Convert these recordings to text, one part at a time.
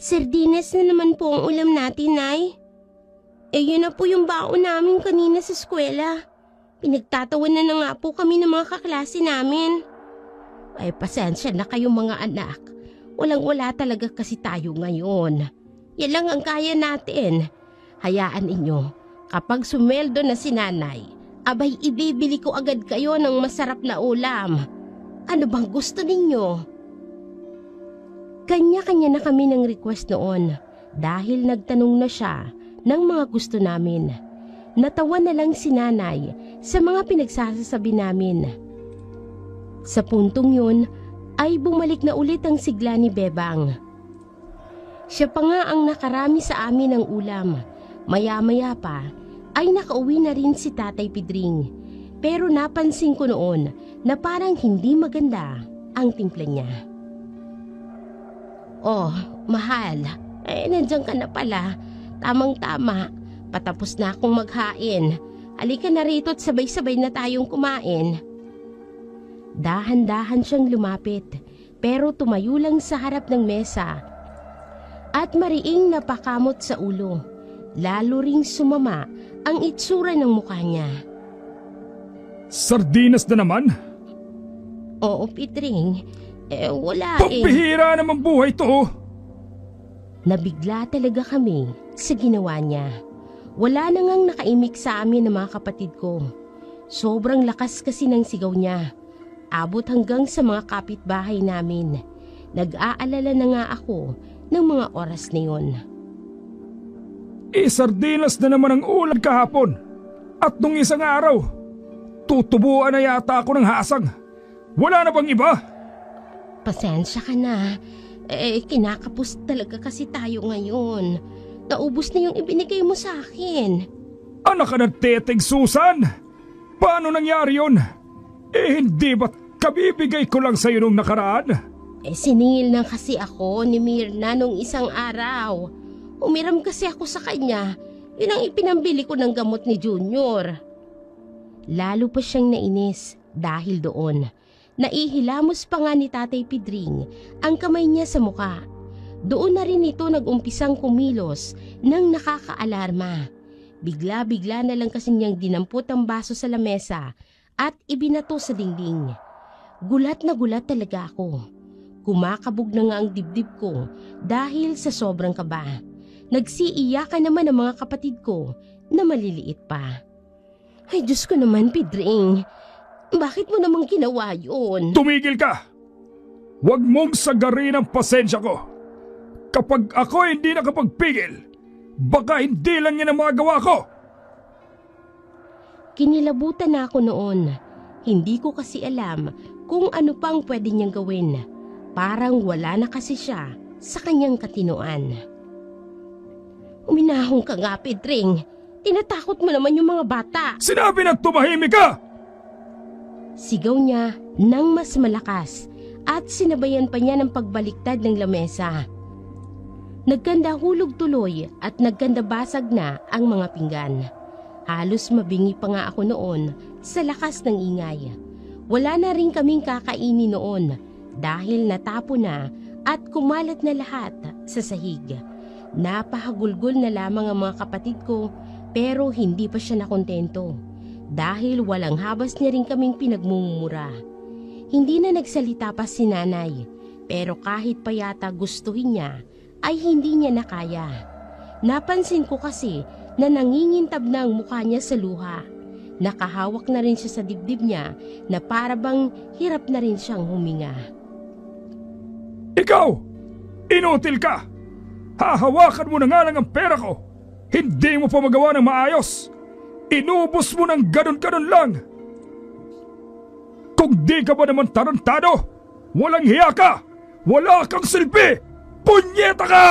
Sardinas na naman po ang ulam natin, Nay. Yun na po yung baon namin kanina sa eskwela. Pinagtatawanan na nga po kami ng mga kaklase namin. Ay, pasensya na kayong mga anak. Walang-wala talaga kasi tayo ngayon. Yan lang ang kaya natin. Hayaan inyo, kapag sumweldo na si Nanay, abay ibibili ko agad kayo ng masarap na ulam. Ano bang gusto ninyo? Kanya-kanya na kami ng request noon dahil nagtanong na siya ng mga gusto namin. Natawa na lang si Nanay sa mga pinagsasabi namin. Sa puntong yun ay bumalik na ulit ang sigla ni Bebang. Siya pa nga ang nakarami sa amin ng ulam. Maya-maya pa ay nakauwi na rin si Tatay Pidring. Pero napansin ko noon na parang hindi maganda ang timpla niya. Oh, mahal. Nandiyan ka na pala. Tamang-tama. Patapos na akong maghain. Halika na rito at sabay-sabay na tayong kumain. Dahan-dahan siyang lumapit, pero tumayo lang sa harap ng mesa. At mariing napakamot sa ulo. Lalo ring sumama ang itsura ng mukha niya. Sardinas na naman? Oo, Pidring. Wala Pampihira naman buhay to. Nabigla talaga kami sa ginawa niya. Wala na ngang nakaimik sa amin ng mga kapatid ko. Sobrang lakas kasi ng sigaw niya. Abot hanggang sa mga kapitbahay namin. Nag-aalala na nga ako ng mga oras na yun. Sardinas na naman ang ulam kahapon. At nung isang araw, tutubuan na yata ako ng hasang. Wala na bang iba? Pasensya ka na. Kinakapos talaga kasi tayo ngayon. Naubos na yung ibinigay mo sa akin. Anak ka ng teteng Susan! Paano nangyari yun? Hindi ba't kabibigay ko lang sa'yo nung nakaraan? Siningil na kasi ako ni Mirna nung isang araw. Umiram kasi ako sa kanya. Yun ang ipinambili ko ng gamot ni Junior. Lalo pa siyang nainis dahil doon. Naihilamos pa nga ni Tatay Pidring ang kamay niya sa muka. Doon na rin ito nag-umpisang kumilos ng nakakaalarma. Bigla-bigla na lang kasi niyang dinampot ang baso sa lamesa at ibinato sa dingding. Gulat na gulat talaga ako. Kumakabog na nga ang dibdib ko dahil sa sobrang kaba. Nagsiiyakan naman ang mga kapatid ko na maliliit pa. Ay Diyos ko naman, Pidring. Bakit mo namang ginawa yun? Tumigil ka! Huwag mong sagarin ang pasensya ko. Kapag ako hindi nakapagpigil, baka hindi lang yan ang magawa ko. Kinilabutan na ako noon. Hindi ko kasi alam kung ano pang pwede niyang gawin. Parang wala na kasi siya sa kanyang katinoan. Uminahong ka nga, Pedring. Tinatakot mo naman yung mga bata. Sinabi na tumahimik ka! Sigaw niya nang mas malakas at sinabayan pa niya ng pagbaliktad ng lamesa. Nagkanda hulog tuloy at nagkanda basag na ang mga pinggan. Halos mabingi pa nga ako noon sa lakas ng ingay. Wala na rin kaming kakainin noon dahil natapo na at kumalat na lahat sa sahig. Napahagulgol na lamang ang mga kapatid ko pero hindi pa siya nakontento dahil walang habas niya rin kaming pinagmumura. Hindi na nagsalita pa si Nanay pero kahit pa yata gustuhin niya ay hindi niya nakaya. Napansin ko kasi na nangingintab na ang mukha niya sa luha. Nakahawak na rin siya sa dibdib niya na para bang hirap na rin siyang huminga. Ikaw! Inutil ka! Hahawakan mo na nga lang ang pera ko! Hindi mo pa magawa ng maayos! Inubos mo ng ganun-ganun lang! Kung di ka ba naman tarantado, walang hiya ka! Wala kang silbi! Punyeta ka!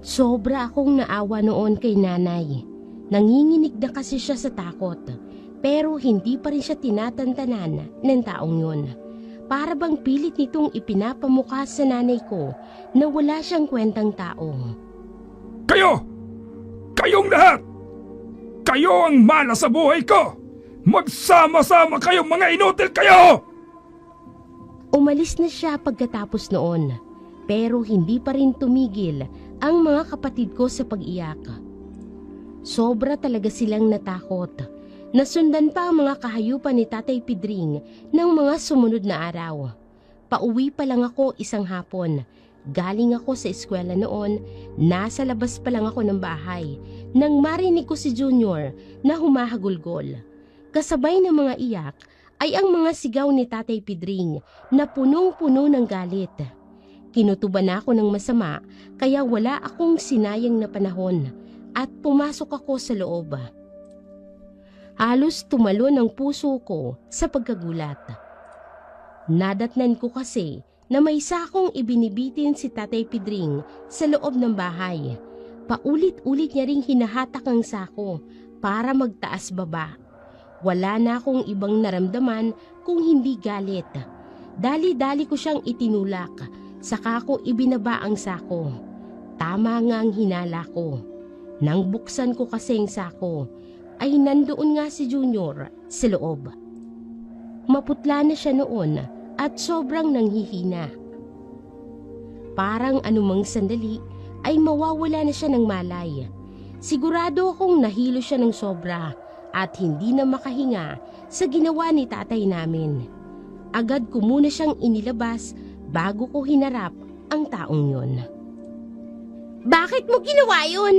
Sobra akong naawa noon kay Nanay. Nanginginig na kasi siya sa takot. Pero hindi pa rin siya tinatantanan ng taong yun. Para bang pilit nitong ipinapamukha sa nanay ko na wala siyang kwentang tao. Kayo! Kayong lahat! Kayo ang mala sa buhay ko! Magsama-sama kayong mga inutil kayo! Umalis na siya pagkatapos noon. Pero hindi pa rin tumigil ang mga kapatid ko sa pag-iyak. Sobra talaga silang natakot. Nasundan pa ang mga kahayupan ni Tatay Pidring ng mga sumunod na araw. Pauwi pa lang ako isang hapon. Galing ako sa eskwela noon, nasa labas pa lang ako ng bahay nang marinig ko si Junior na humahagulgol. Kasabay ng mga iyak ay ang mga sigaw ni Tatay Pidring na punong-puno ng galit. Kinutuban ako ng masama kaya wala akong sinayang na panahon at pumasok ako sa loob. Halos tumalon ang puso ko sa pagkagulat. Nadatnan ko kasi na may sakong ibinibitin si Tatay Pidring sa loob ng bahay. Paulit-ulit niya ring hinahatak ang sako para magtaas baba. Wala na akong ibang naramdaman kung hindi galit. Dali-dali ko siyang itinulak, saka ko ibinaba ang sako. Tama nga ang hinala ko. Nang buksan ko kasi ang sako, ay nandoon nga si Junior sa loob. Maputla na siya noon at sobrang nanghihina. Parang anumang sandali ay mawawala na siya ng malay. Sigurado akong nahilo siya ng sobra at hindi na makahinga sa ginawa ni tatay namin. Agad ko muna siyang inilabas bago ko hinarap ang taong yon. Bakit mo ginawa yun?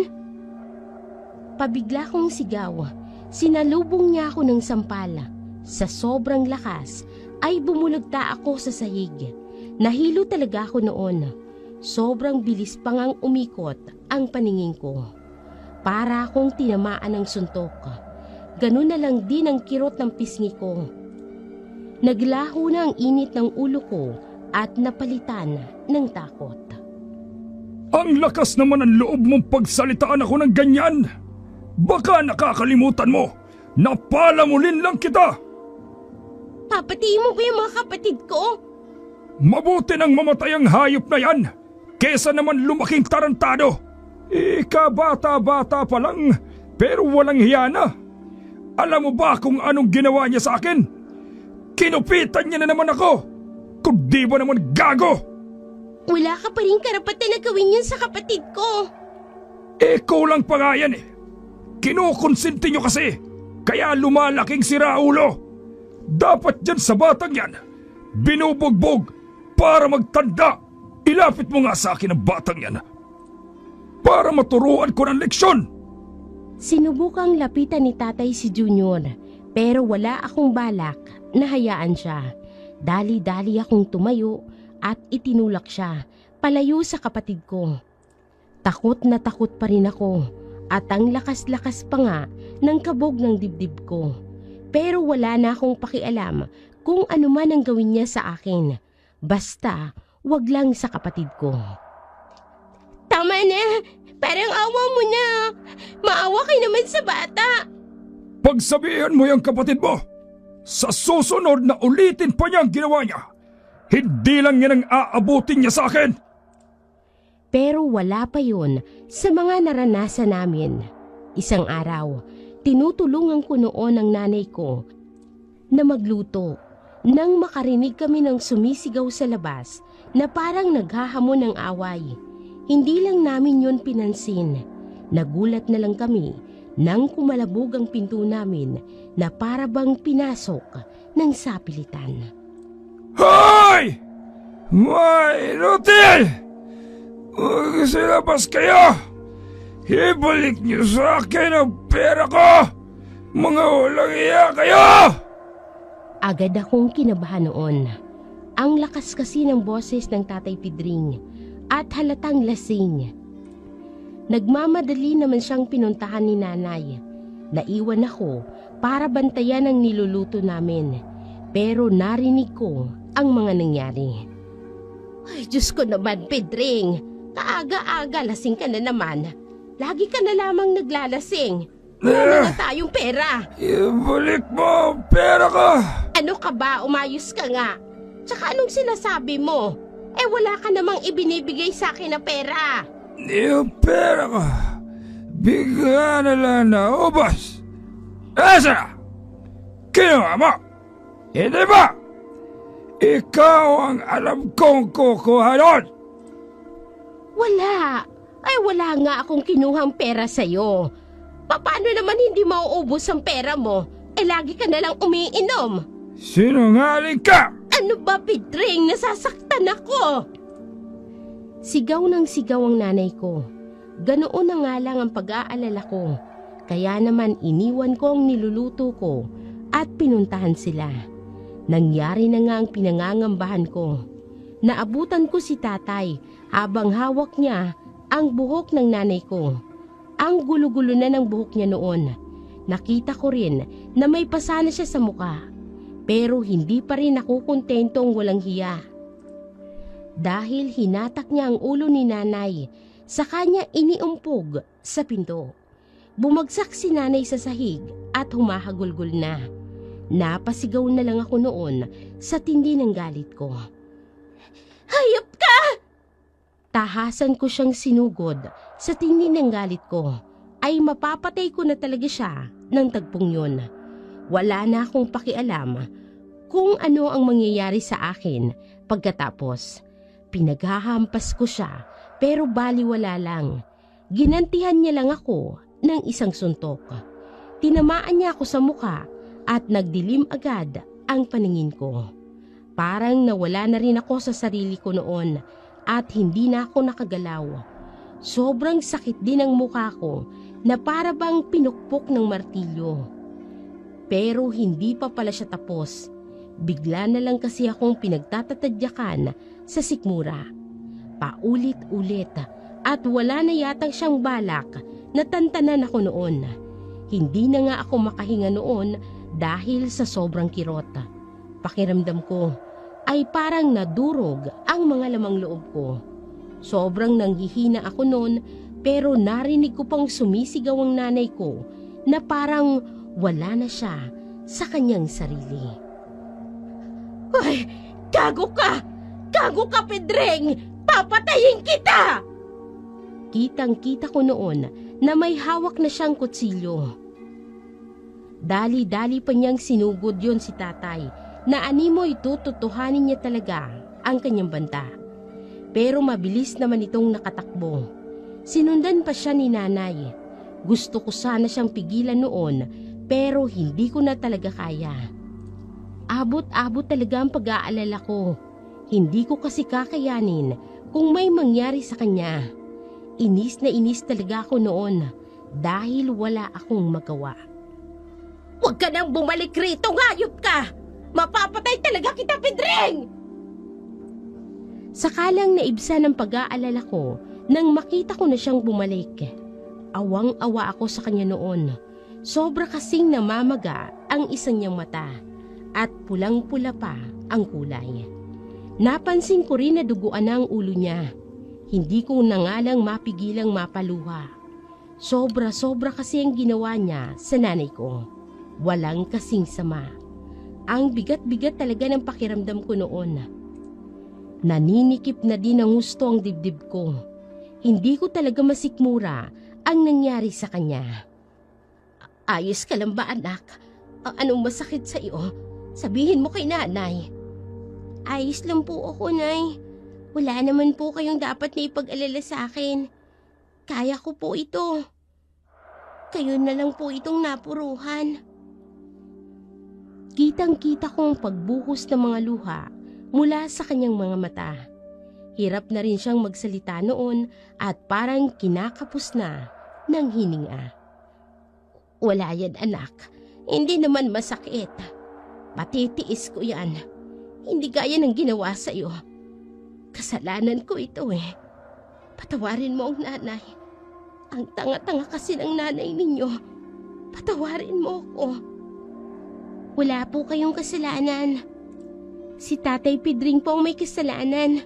Pabigla kong sigaw. Sinalubong niya ako ng sampal. Sa sobrang lakas ay bumulagta ako sa sahig. Nahilo talaga ako noon. Sobrang bilis pa ngang umikot ang paningin ko. Para akong tinamaan ng suntok. Ganun na lang din ang kirot ng pisngi ko. Naglaho na ang init ng ulo ko at napalitan ng takot. Ang lakas naman ang loob mong pagsalitaan ako ng ganyan. Baka nakakalimutan mo na palamulin lang kita. Papatiin mo ba yung mga kapatid ko? Mabuti nang mamatay ang hayop na yan kesa naman lumaking tarantado. Bata-bata pa lang pero walang hiya na. Alam mo ba kung anong ginawa niya sa akin? Kinupitan niya na naman ako. Kung di ba naman gago? Wala ka pa rin karapatan na gawin yun sa kapatid ko. Kulang pa nga yan eh. Kinukonsinti niyo kasi. Kaya lumalaking siraulo. Dapat dyan sa batang yan, binubugbog para magtanda. Ilapit mo nga sa akin ang batang yan para maturuan ko ng leksyon. Sinubukang lapitan ni tatay si Junior pero wala akong balak na hayaan siya. Dali-dali akong tumayo at itinulak siya palayo sa kapatid ko. Takot na takot pa rin ako at ang lakas-lakas pa nga ng kabog ng dibdib ko. Pero wala na akong pakialam kung ano man ang gawin niya sa akin. Basta wag lang sa kapatid ko. Tama na! Parang awa mo na! Maawa kayo naman sa bata! Pagsabihan mo yung kapatid mo, sa susunod na ulitin pa niya ang ginawa niya, hindi lang yan ang aabutin niya sa akin. Pero wala pa yun sa mga naranasan namin. Isang araw, tinutulungan ko noon ang nanay ko na magluto nang makarinig kami ng sumisigaw sa labas na parang naghahamon ng away. Hindi lang namin yun pinansin. Nagulat na lang kami nang kumalabog ang pinto namin na para bang pinasok ng sapilitan. Hoy! May inutil! Magsilabas kayo! Ibalik niyo sa akin ang pera ko! Mga walang iya kayo! Agad akong kinabahan noon. Ang lakas kasi ng boses ng Tatay Pidring at halatang lasing. Nagmamadali naman siyang pinuntahan ni nanay. Naiwan ako para bantayan ang niluluto namin. Pero narinig ko ang mga nangyari. Ay, Diyos ko naman, Pidring. Kaaga-aga lasing ka na naman. Lagi ka na lamang naglalasing. Wala na tayong pera. Ibalik mo ang pera ko! Ano ka ba? Umayos ka nga. Tsaka anong sinasabi mo? Wala ka namang ibinibigay sa akin na pera. Yung pera ko, bigla na lang naubos. Asa na? Kinuha mo? Hindi ba? Ikaw ang alam kong kukuha doon. Wala. Ay wala nga akong kinuhang pera sa'yo. Paano naman hindi mauubos ang pera mo? Lagi ka nalang umiinom. Sinungaling ka! Ano ba, Pedring? Nasasaktan ako. Sigaw ng sigaw ang nanay ko. Ganoon na nga lang ang pag-aalala ko. Kaya naman iniwan ko ang niluluto ko at pinuntahan sila. Nangyari na nga ang pinangangambahan ko. Naabutan ko si tatay habang hawak niya ang buhok ng nanay ko. Ang gulo-gulo na ng buhok niya noon. Nakita ko rin na may pasa na siya sa muka. Pero hindi pa rin ako kontentong walang hiya. Dahil hinatak niya ang ulo ni nanay, sa kanya iniumpog sa pinto. Bumagsak si nanay sa sahig at humahagulgol na. Napasigaw na lang ako noon sa tindi ng galit ko. Hayop ka! Tahasan ko siyang sinugod sa tindi ng galit ko. Ay mapapatay ko na talaga siya ng tagpong yun. Wala na akong pakialam kung ano ang mangyayari sa akin pagkatapos. Pinaghahampas ko siya pero baliwala lang. Ginantihan niya lang ako ng isang suntok. Tinamaan niya ako sa mukha at nagdilim agad ang paningin ko. Parang nawala na rin ako sa sarili ko noon at hindi na ako nakagalaw. Sobrang sakit din ang mukha ko na para bang pinukpok ng martilyo. Pero hindi pa pala siya tapos. Bigla na lang kasi akong pinagtatatadyakan sa sikmura. Paulit-ulit at wala na yatang siyang balak na tantanan ako noon. Hindi na nga ako makahinga noon dahil sa sobrang kirot. Pakiramdam ko ay parang nadurog ang mga lamang loob ko. Sobrang nanghihina ako noon pero narinig ko pang sumisigaw ang nanay ko na parang wala na siya sa kanyang sarili. Ay, gago ka! Gago ka, Pedring! Papatayin kita! Kitang-kita ko noon na may hawak na siyang kutsilyo. Dali-dali pa niyang sinugod yon si tatay na animoy tututuhanin niya talaga ang kanyang banta. Pero mabilis naman itong nakatakbo. Sinundan pa siya ni nanay. Gusto ko sana siyang pigilan noon pero hindi ko na talaga kaya. Abot-abot talaga ang pag-aalala ko. Hindi ko kasi kakayanin kung may mangyari sa kanya. Inis na inis talaga ako noon dahil wala akong magawa. Huwag ka nang bumalik rito, hayop ka! Mapapatay talaga kita, Pedring! Sakalang naibsa ng pag-aalala ko nang makita ko na siyang bumalik. Awang-awa ako sa kanya noon. Sobra kasing namamaga ang isang niyang mata at pulang-pula pa ang kulay. Napansin ko rin na duguan na ang ulo niya. Hindi ko na nga lang mapigilang mapaluha. Sobra-sobra kasi ang ginawa niya sa nanay ko. Walang kasing sama. Ang bigat-bigat talaga ng pakiramdam ko noon. Naninikip na din ng gusto ang dibdib ko. Hindi ko talaga masikmura ang nangyari sa kanya. Ayos ka lang ba, anak? Anong masakit sa iyo? Sabihin mo kay nanay. Ayos lang po ako, Nay. Wala naman po kayong dapat na ipag-alala sa akin. Kaya ko po ito. Kayo na lang po itong napuruhan. Kitang-kita ko ang pagbuhos ng mga luha mula sa kanyang mga mata. Hirap na rin siyang magsalita noon at parang kinakapos na ng hininga. Wala yan, anak. Hindi naman masakit. Matitiis ko yan. Hindi gaya ng ginawa sa'yo. Kasalanan ko ito eh. Patawarin mo ang nanay. Ang tanga-tanga kasi ng nanay ninyo. Patawarin mo ako. Wala po kayong kasalanan. Si Tatay Pedring po ang may kasalanan.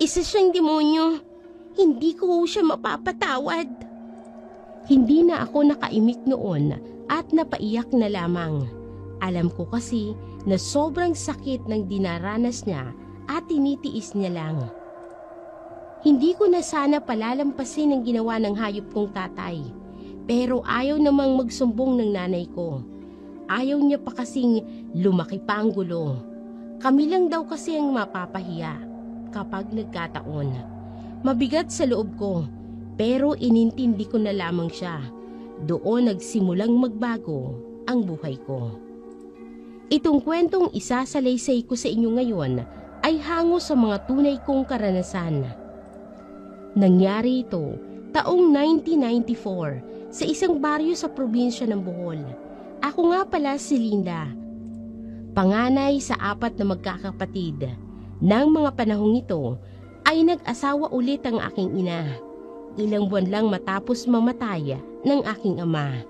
Isa siyang demonyo. Hindi ko siya mapapatawad. Hindi na ako nakaimik noon at napaiyak na lamang. Alam ko kasi na sobrang sakit ng dinaranas niya at tinitiis niya lang. Hindi ko na sana palalampasin ang ginawa ng hayop kong tatay. Pero ayaw namang magsumbong ng nanay ko. Ayaw niya pa kasing lumaki pa ang gulo. Kami lang daw kasi ang mapapahiya kapag nagkataon. Mabigat sa loob ko, pero inintindi ko na lamang siya. Doon nagsimulang magbago ang buhay ko. Itong kwentong isasalaysay ko sa inyo ngayon ay hango sa mga tunay kong karanasan. Nangyari ito taong 1994 sa isang baryo sa probinsya ng Bohol. Ako nga pala si Linda, panganay sa 4 na magkakapatid. Nang mga panahong ito ay nag-asawa ulit ang aking ina. Ilang buwan lang matapos mamatay ng aking ama.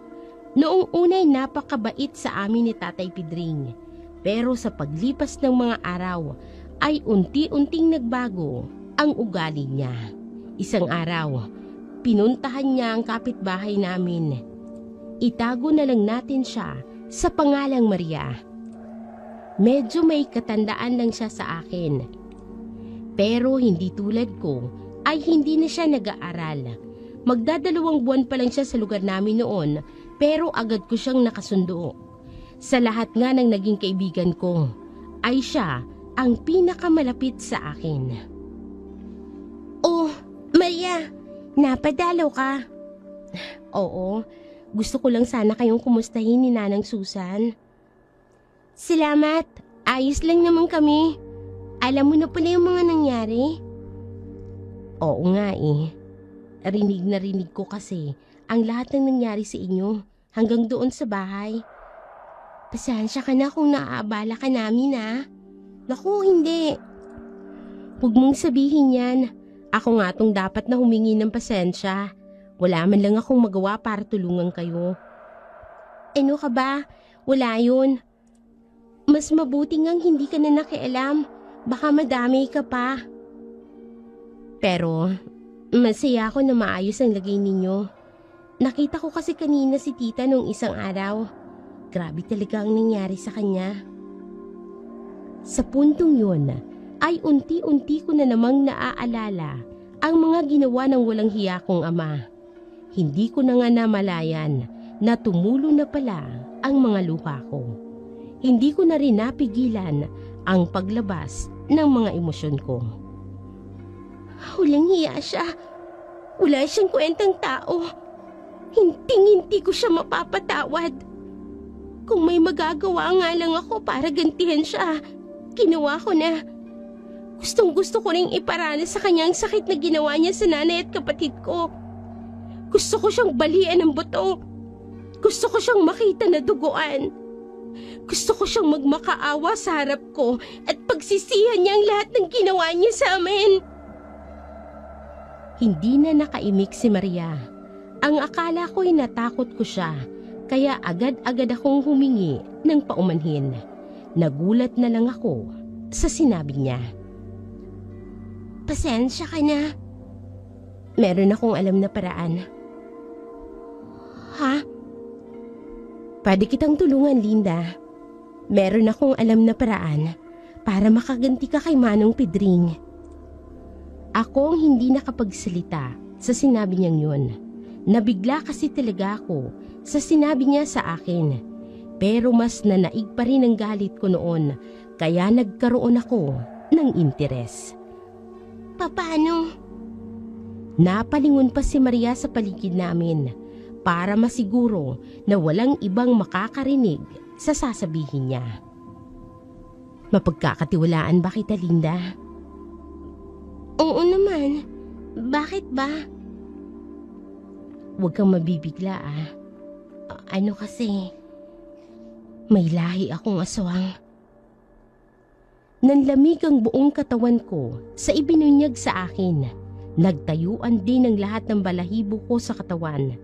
Noong unay napakabait sa amin ni Tatay Pedring. Pero sa paglipas ng mga araw ay unti-unting nagbago ang ugali niya. Isang araw, pinuntahan niya ang kapitbahay namin. Itago na lang natin siya sa pangalang Maria. Medyo may katandaan lang siya sa akin. Pero hindi tulad ko ay hindi na siya nag-aaral. Magdadalawang buwan pa lang siya sa lugar namin noon pero agad ko siyang nakasundo. Sa lahat nga ng naging kaibigan ko ay siya ang pinakamalapit sa akin. Oh, Maria, napadalaw ka? Oo, gusto ko lang sana kayong kumustahin ni Nanang Susan. Salamat, ayos lang naman kami. Alam mo na pala yung mga nangyari? Oo nga eh. Rinig na rinig ko kasi ang lahat ng nangyari sa inyo hanggang doon sa bahay. Pasensya ka na kung naaabala ka namin ah. Naku, hindi. Huwag mong sabihin yan. Ako nga tong dapat na humingi ng pasensya. Wala man lang akong magawa para tulungan kayo. Ano ka ba? Wala yun. Mas mabuti ngang hindi ka na nakialam. Baka madamay ka pa. Pero masaya ako na maayos ang lagay ninyo. Nakita ko kasi kanina si tita nung isang araw. Grabe talaga ang nangyari sa kanya. Sa puntong yun ay unti-unti ko na namang naaalala ang mga ginawa ng walang hiya kong ama. Hindi ko na nga namalayan na tumulo na pala ang mga luha ko. Hindi ko na rin napigilan ang paglabas ng mga emosyon ko. Walang hiya siya. Wala siyang kwentang tao. Hinting-hinti ko siya mapapatawad. Kung may magagawa nga lang ako para gantihan siya, ginawa ko na. Gustong-gusto ko rin iparana sa kanya ang sakit na ginawa niya sa nanay at kapatid ko. Gusto ko siyang balian ng buto. Gusto ko siyang makita na duguan. Gusto ko siyang magmakaawa sa harap ko at pagsisihan niya ang lahat ng ginawa niya sa amin. Hindi na nakaimik si Maria. Ang akala ko'y natakot ko siya, kaya agad-agad akong humingi ng paumanhin. Nagulat na lang ako sa sinabi niya. Pasensya ka na. Meron akong alam na paraan. Ha? Pwede kitang tulungan, Linda. Meron akong alam na paraan para makaganti ka kay Manong Pedring. Ako ang hindi nakapagsalita sa sinabi niyang yun. Nabigla kasi talaga ako sa sinabi niya sa akin. Pero mas nanaig pa rin ang galit ko noon, kaya nagkaroon ako ng interes. Paano? Napalingon pa si Maria sa paligid namin para masiguro na walang ibang makakarinig sa sasabihin niya. Mapagkakatiwalaan ba kita, Linda? Oo naman. Bakit ba? Huwag kang mabibigla ah. Ano kasi, may lahi akong aswang. Nanlamig ang buong katawan ko sa ibinunyag sa akin. Nagtayuan din ang lahat ng balahibo ko sa katawan.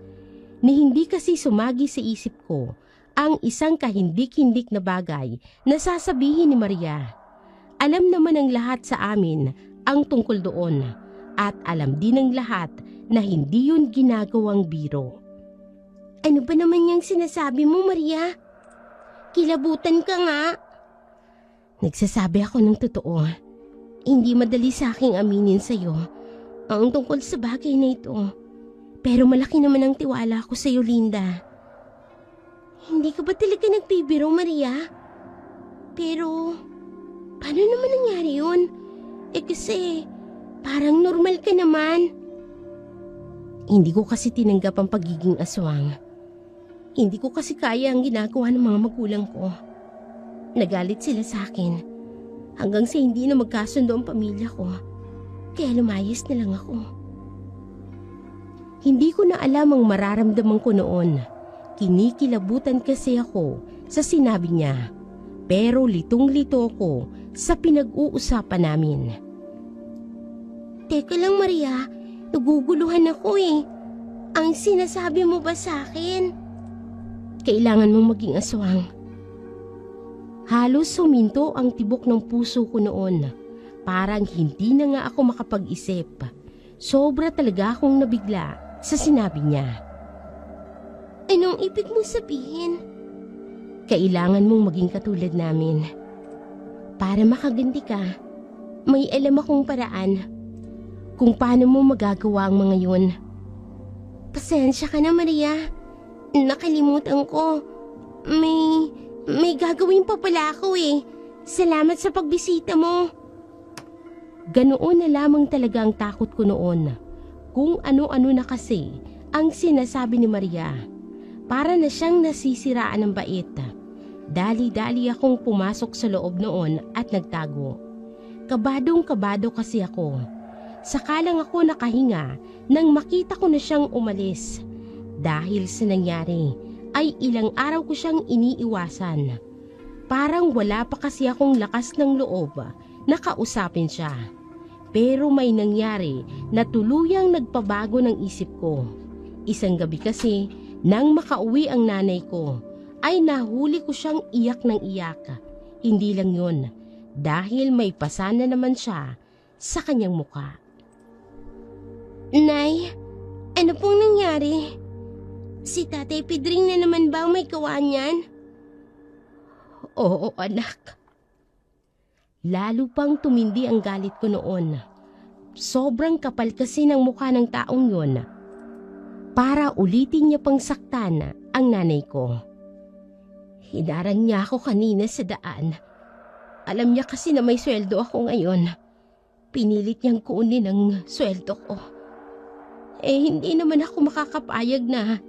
Ni hindi kasi sumagi sa isip ko ang isang kahindik-hindik na bagay na sasabihin ni Maria. Alam naman ng lahat sa amin ang tungkol doon at alam din ng lahat na hindi yun ginagawang biro. Ano ba naman yung sinasabi mo, Maria? Kilabutan ka nga. Nagsasabi ako ng totoo. Hindi madali sa aking aminin sa'yo ang tungkol sa bagay na ito. Pero malaki naman ang tiwala ko sa'yo, Linda. Hindi ka ba talaga nagbibiro, Maria? Pero, paano naman nangyari yun? Kasi, Parang normal ka naman. Hindi ko kasi tinanggap ang pagiging aswang. Hindi ko kasi kaya ang ginagawa ng mga magulang ko. Nagalit sila sa akin hanggang sa hindi na magkasundo ang pamilya ko. Kaya lumayas na lang ako. Hindi ko na alam ang mararamdaman ko noon. Kinikilabutan kasi ako sa sinabi niya. Pero litong-lito ako sa pinag-uusapan namin. Teka lang Maria, naguguluhan ako eh. Ang sinasabi mo ba sa akin? Kailangan mong maging aswang. Halos suminto ang tibok ng puso ko noon. Parang hindi na nga ako makapag-isip. Sobra talaga akong nabigla sa sinabi niya. Anong ibig mo sabihin? Kailangan mong maging katulad namin. Para makaganti ka, may alam akong paraan kung paano mo magagawa ang mga yun. Pasensya ka na Maria. Nakalimutan ko. May gagawin pa pala ako eh. Salamat sa pagbisita mo. Ganoon na lamang talaga ang takot ko noon. Kung ano-ano na kasi ang sinasabi ni Maria. Para na siyang nasisiraan ng bait. Dali-dali akong pumasok sa loob noon at nagtago. Kabadong-kabado kasi ako. Saka lang ako nakahinga nang makita ko na siyang umalis. Dahil sa nangyari ay ilang araw ko siyang iniiwasan. Parang wala pa kasi akong lakas ng loob na kausapin siya. Pero may nangyari na tuluyang nagpabago ng isip ko. Isang gabi kasi nang makauwi ang nanay ko ay nahuli ko siyang iyak ng iyak. Hindi lang yun, dahil may pasana naman siya sa kanyang muka. Nay, ano pong nangyari? Si Tatay Pedring na naman ba ang may gawa niyan? Oo, anak. Lalo pang tumindi ang galit ko noon. Sobrang kapal kasi ng mukha ng taong yun. Para ulitin niya pang saktan ang nanay ko. Hinarang niya ako kanina sa daan. Alam niya kasi na may sweldo ako ngayon. Pinilit niyang kunin ang sweldo ko. Hindi naman ako makakapayag na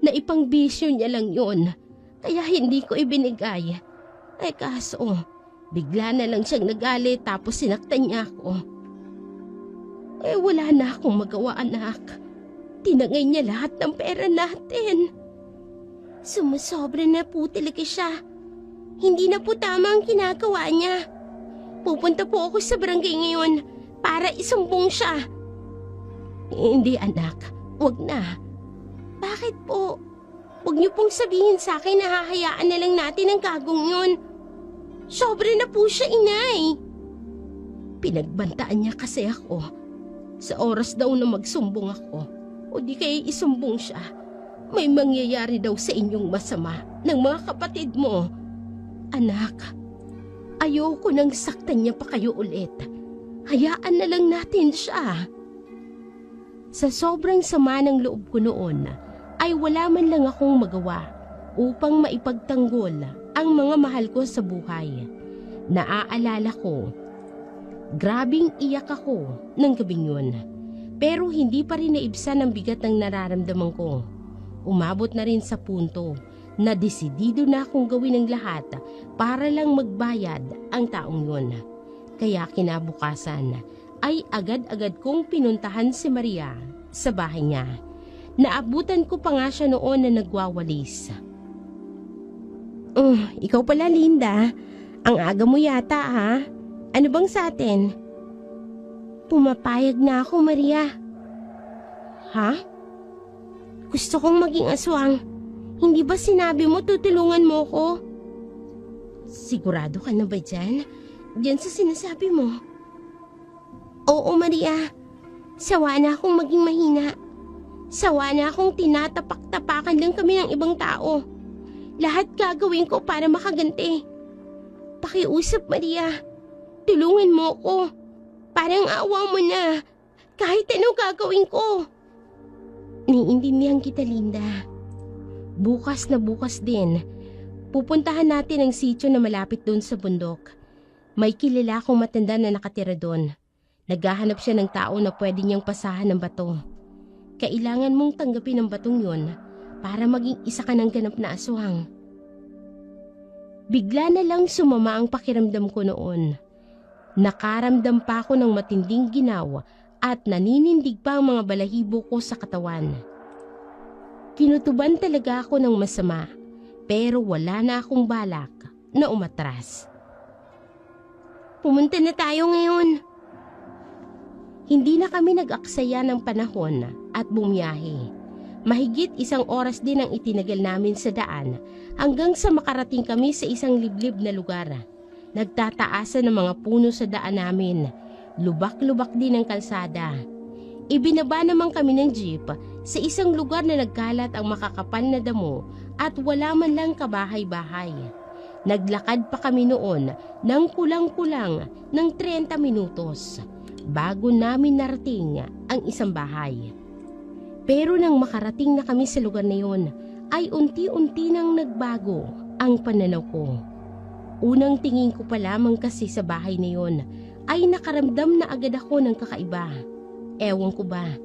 ipangbisyo niya lang yun. Kaya hindi ko ibinigay. Kaso, bigla na lang siyang nagalit tapos sinaktan niya ako. Wala na akong magawa anak. Tinangay niya lahat ng pera natin. Sumusobra na po talaga siya. Hindi na po tama ang ginagawa niya. Pupunta po ako sa barangay ngayon para isumbong siya. Hindi anak, wag na. Bakit po? Huwag niyo pong sabihin sa akin na hahayaan na lang natin ang gagong yun. Sobra na po siya, inay. Pinagbantaan niya kasi ako. Sa oras daw na magsumbong ako, o di kaya isumbong siya, may mangyayari daw sa inyong masama ng mga kapatid mo. Anak, ayoko nang saktan niya pa kayo ulit. Hayaan na lang natin siya. Sa sobrang sama ng loob ko noon, ay wala man lang akong magawa upang maipagtanggol ang mga mahal ko sa buhay. Naaalala ko, grabing iyak ako ng gabing yun. Pero hindi pa rin naibsan ang bigat ng nararamdaman ko. Umabot na rin sa punto na desidido na akong gawin ang lahat para lang magbayad ang taong yun. Kaya kinabukasan ay agad-agad kong pinuntahan si Maria sa bahay niya. Naabutan ko pa nga siya noon na nagwawalis. Ikaw pala Linda, ang aga mo yata ha? Ano bang sa atin? Pumapayag na ako Maria. Ha? Gusto kong maging aswang. Hindi ba sinabi mo tutulungan mo ko? Sigurado ka na ba dyan? Diyan sa sinasabi mo? Oo Maria, sawa na akong maging mahina. Sawa na akong tinatapak-tapakan lang kami ng ibang tao. Lahat gagawin ko para makaganti. Pakiusap Maria, tulungan mo ko. Parang awa mo na. Kahit ano gagawin ko. Niintindihan kita Linda. Bukas na bukas din, pupuntahan natin ang sitio na malapit doon sa bundok. May kilala akong matanda na nakatira doon. Naghahanap siya ng tao na pwede niyang pasahan ng bato. Kailangan mong tanggapin ang batong yun para maging isa ka ng ganap na aswang. Bigla na lang sumama ang pakiramdam ko noon. Nakaramdam pa ako ng matinding ginaw at naninindig pa ang mga balahibo ko sa katawan. Kinutuban talaga ako ng masama, pero wala na akong balak na umatras. Pumunta na tayo ngayon. Hindi na kami nag-aksaya ng panahon at bumiyahe. Mahigit 1 oras din ang itinagal namin sa daan hanggang sa makarating kami sa isang liblib na lugar. Nagtataasan ng mga puno sa daan namin. Lubak-lubak din ang kalsada. Ibinaba naman kami ng jeep sa isang lugar na nagkalat ang makakapal na damo at wala man lang kabahay-bahay. Naglakad pa kami noon ng kulang-kulang ng 30 minutos bago namin narating ang isang bahay. Pero nang makarating na kami sa lugar na yon, ay unti-unti nang nagbago ang pananaw ko. Unang tingin ko pa lamang kasi sa bahay na yon, ay nakaramdam na agad ako ng kakaiba. Ewan ko ba,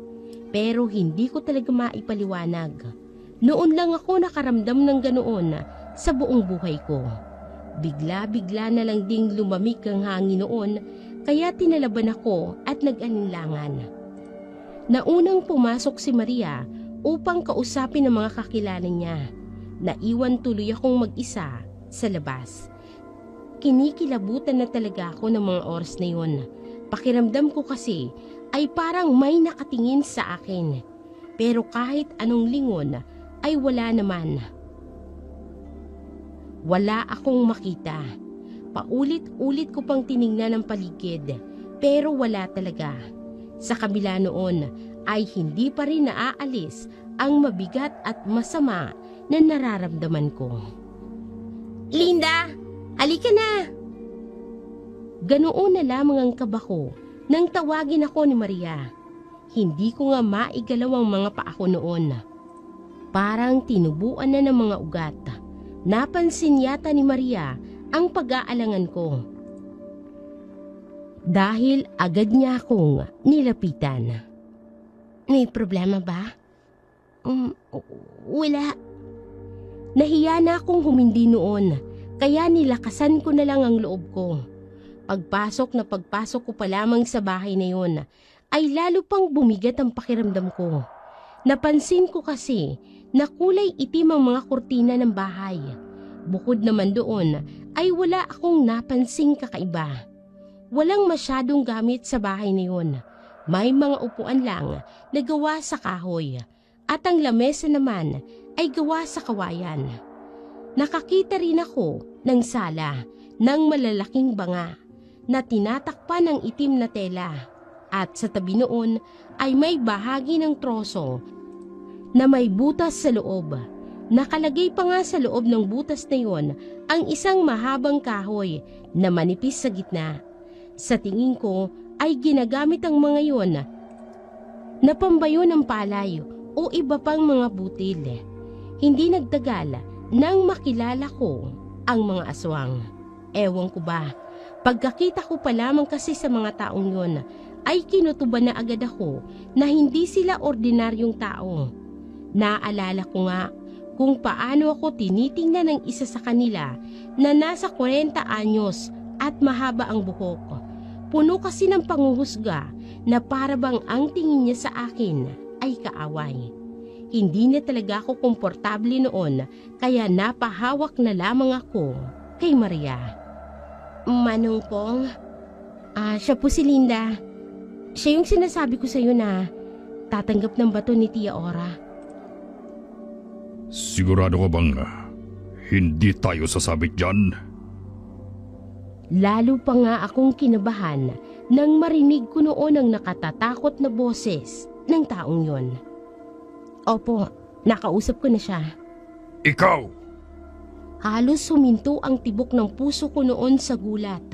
pero hindi ko talaga maipaliwanag. Noon lang ako nakaramdam ng ganoon sa buong buhay ko. Bigla-bigla na lang ding lumamig ang hangin noon, kaya tinalaban ako at nag-alinlangan. Naunang pumasok si Maria upang kausapin ang mga kakilala niya. Naiwan tuloy akong mag-isa sa labas. Kinikilabutan na talaga ako ng mga oras na yun. Pakiramdam ko kasi ay parang may nakatingin sa akin. Pero kahit anong lingon ay wala naman. Wala akong makita. Paulit-ulit ko pang tiningnan ang paligid, pero wala talaga. Sa kabila noon ay hindi pa rin naaalis ang mabigat at masama na nararamdaman ko. Linda, halika na! Ganoon na lamang ang kaba ko nang tawagin ako ni Maria. Hindi ko nga maigalaw ang mga paa ko noon. Parang tinubuan na ng mga ugat. Napansin yata ni Maria ang pag-aalangan ko. Dahil agad niya akong nilapitan. May problema ba? Wala. Nahiya na akong humindi noon, kaya nilakasan ko na lang ang loob ko. Pagpasok ko pa lamang sa bahay na yon, ay lalo pang bumigat ang pakiramdam ko. Napansin ko kasi na kulay itim ang mga kurtina ng bahay. Bukod naman doon ay wala akong napansing kakaiba. Walang masyadong gamit sa bahay na yun. May mga upuan lang na gawa sa kahoy at ang lamesa naman ay gawa sa kawayan. Nakakita rin ako ng sala ng malalaking banga na tinatakpan ng itim na tela at sa tabi noon ay may bahagi ng troso na may butas sa loob. Nakalagay pa nga sa loob ng butas na yon ang isang mahabang kahoy na manipis sa gitna. Sa tingin ko ay ginagamit ang mga yon na pambayo ng palay o iba pang mga butil. Hindi nagtagal nang makilala ko ang mga aswang. Ewan ko ba, pagkakita ko pa lamang kasi sa mga taong yon ay kinutuban na agad ako na hindi sila ordinaryong tao. Naalala ko nga kung paano ako tinitingnan ng isa sa kanila na nasa 40 anyos at mahaba ang buhok. Puno kasi ng panghuhusga na parabang ang tingin niya sa akin ay kaaway. Hindi na talaga ako komportable noon kaya napahawak na lamang ako kay Maria. Manong Pong, siya po si Linda. Siya yung sinasabi ko sa iyo na tatanggap ng bato ni Tia Ora. Sigurado ka bang hindi tayo sasabit dyan? Lalo pa nga akong kinabahan nang marinig ko noon ang nakatatakot na boses ng taong yon. Opo, nakausap ko na siya. Ikaw! Halos huminto ang tibok ng puso ko noon sa gulat.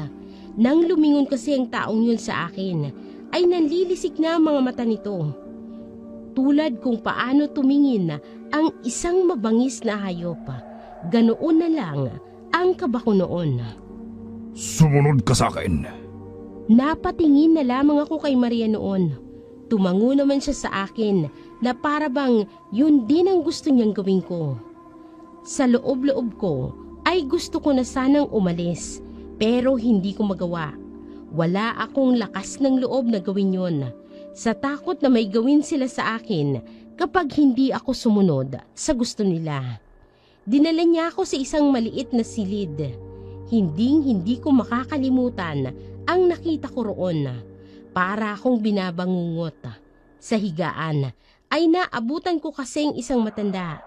Nang lumingon kasi ang taong yun sa akin, ay nanlilisik na ang mga mata nito. Tulad kung paano tumingin ang isang mabangis na hayop. Ganoon na lang ang kaba ko noon. Sumunod ka sa akin. Napatingin na lamang ako kay Maria noon. Tumango naman siya sa akin na para bang yun din ang gusto niyang gawin ko. Sa loob-loob ko ay gusto ko na sanang umalis pero hindi ko magawa. Wala akong lakas ng loob na gawin yun sa takot na may gawin sila sa akin kapag hindi ako sumunod sa gusto nila. Dinala niya ako sa isang maliit na silid. Hindi ko makakalimutan ang nakita ko roon. Para akong binabangungot. Sa higaan ay naabutan ko kasing isang matanda.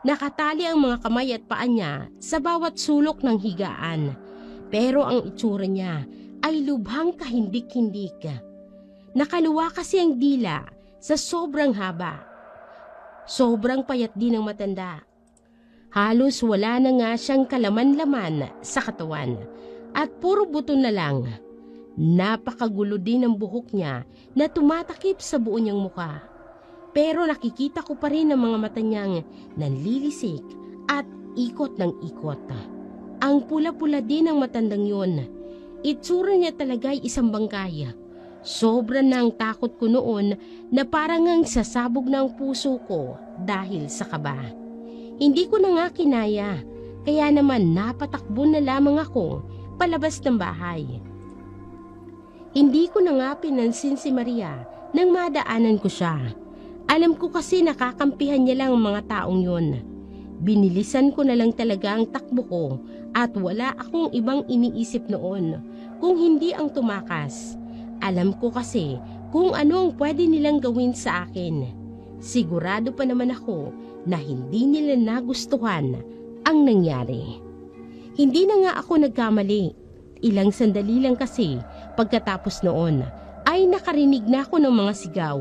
Nakatali ang mga kamay at paa niya sa bawat sulok ng higaan. Pero ang itsura niya ay lubhang kahindik-hindik. Nakaluwa kasi ang dila sa sobrang haba. Sobrang payat din ng matanda. Halos wala na nga siyang kalaman-laman sa katawan at puro buto na lang. Napakagulo din ang buhok niya na tumatakip sa buo niyang muka. Pero nakikita ko pa rin ang mga mata niyang nanlilisik at ikot ng ikot. Ang pula-pula din ang matandang yun. Itsura niya talaga ay isang bangkay. Sobra na ang takot ko noon na parang ang sasabog na ang puso ko dahil sa kaba. Hindi ko na nga kinaya, kaya naman napatakbo na lamang ako palabas ng bahay. Hindi ko na nga pinansin si Maria nang madaanan ko siya. Alam ko kasi nakakampihan niya lang ang mga taong yun. Binilisan ko na lang talaga ang takbo ko at wala akong ibang iniisip noon kung hindi ang tumakas. Alam ko kasi kung ano ang pwede nilang gawin sa akin. Sigurado pa naman ako na hindi nila nagustuhan ang nangyari. Hindi na nga ako nagkamali. Ilang sandali lang kasi pagkatapos noon ay nakarinig na ako ng mga sigaw.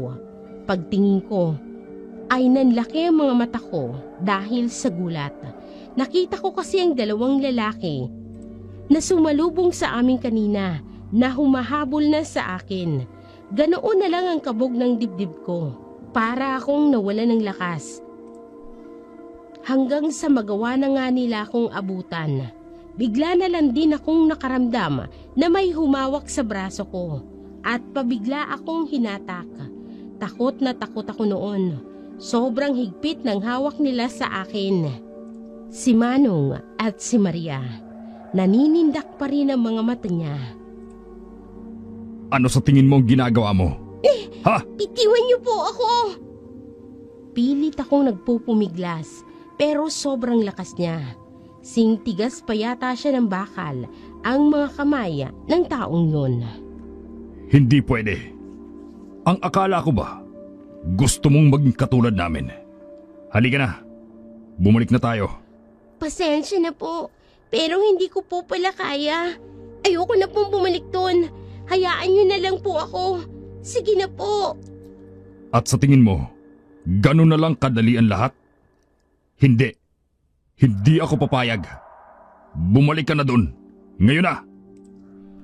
Pagtingin ko ay nanlaki ang mga mata ko dahil sa gulat. Nakita ko kasi ang dalawang lalaki na sumalubong sa amin kanina na humahabol na sa akin. Ganoon na lang ang kabog ng dibdib ko. Para akong nawala ng lakas. Hanggang sa magawa na nga nila akong abutan. Bigla na lang din akong nakaramdam na may humawak sa braso ko at pabigla akong hinatak. Takot na takot ako noon. Sobrang higpit ng hawak nila sa akin. Si Manong at si Maria. Naninindak pa rin ang mga mata niya. Ano sa tingin mo ang ginagawa mo? Ha? Itiwan niyo po ako! Pilit akong nagpupumiglas pero sobrang lakas niya. Singtigas pa yata siya ng bakal ang mga kamay ng taong yun. Hindi pwede. Ang akala ko ba, gusto mong maging katulad namin? Halika na, bumalik na tayo. Pasensya na po, pero hindi ko po pala kaya. Ayoko na pong bumalik doon. Hayaan niyo na lang po ako. Sige na po. At sa tingin mo, ganun na lang kadali ang lahat? Hindi. Hindi ako papayag. Bumalik ka na dun. Ngayon na.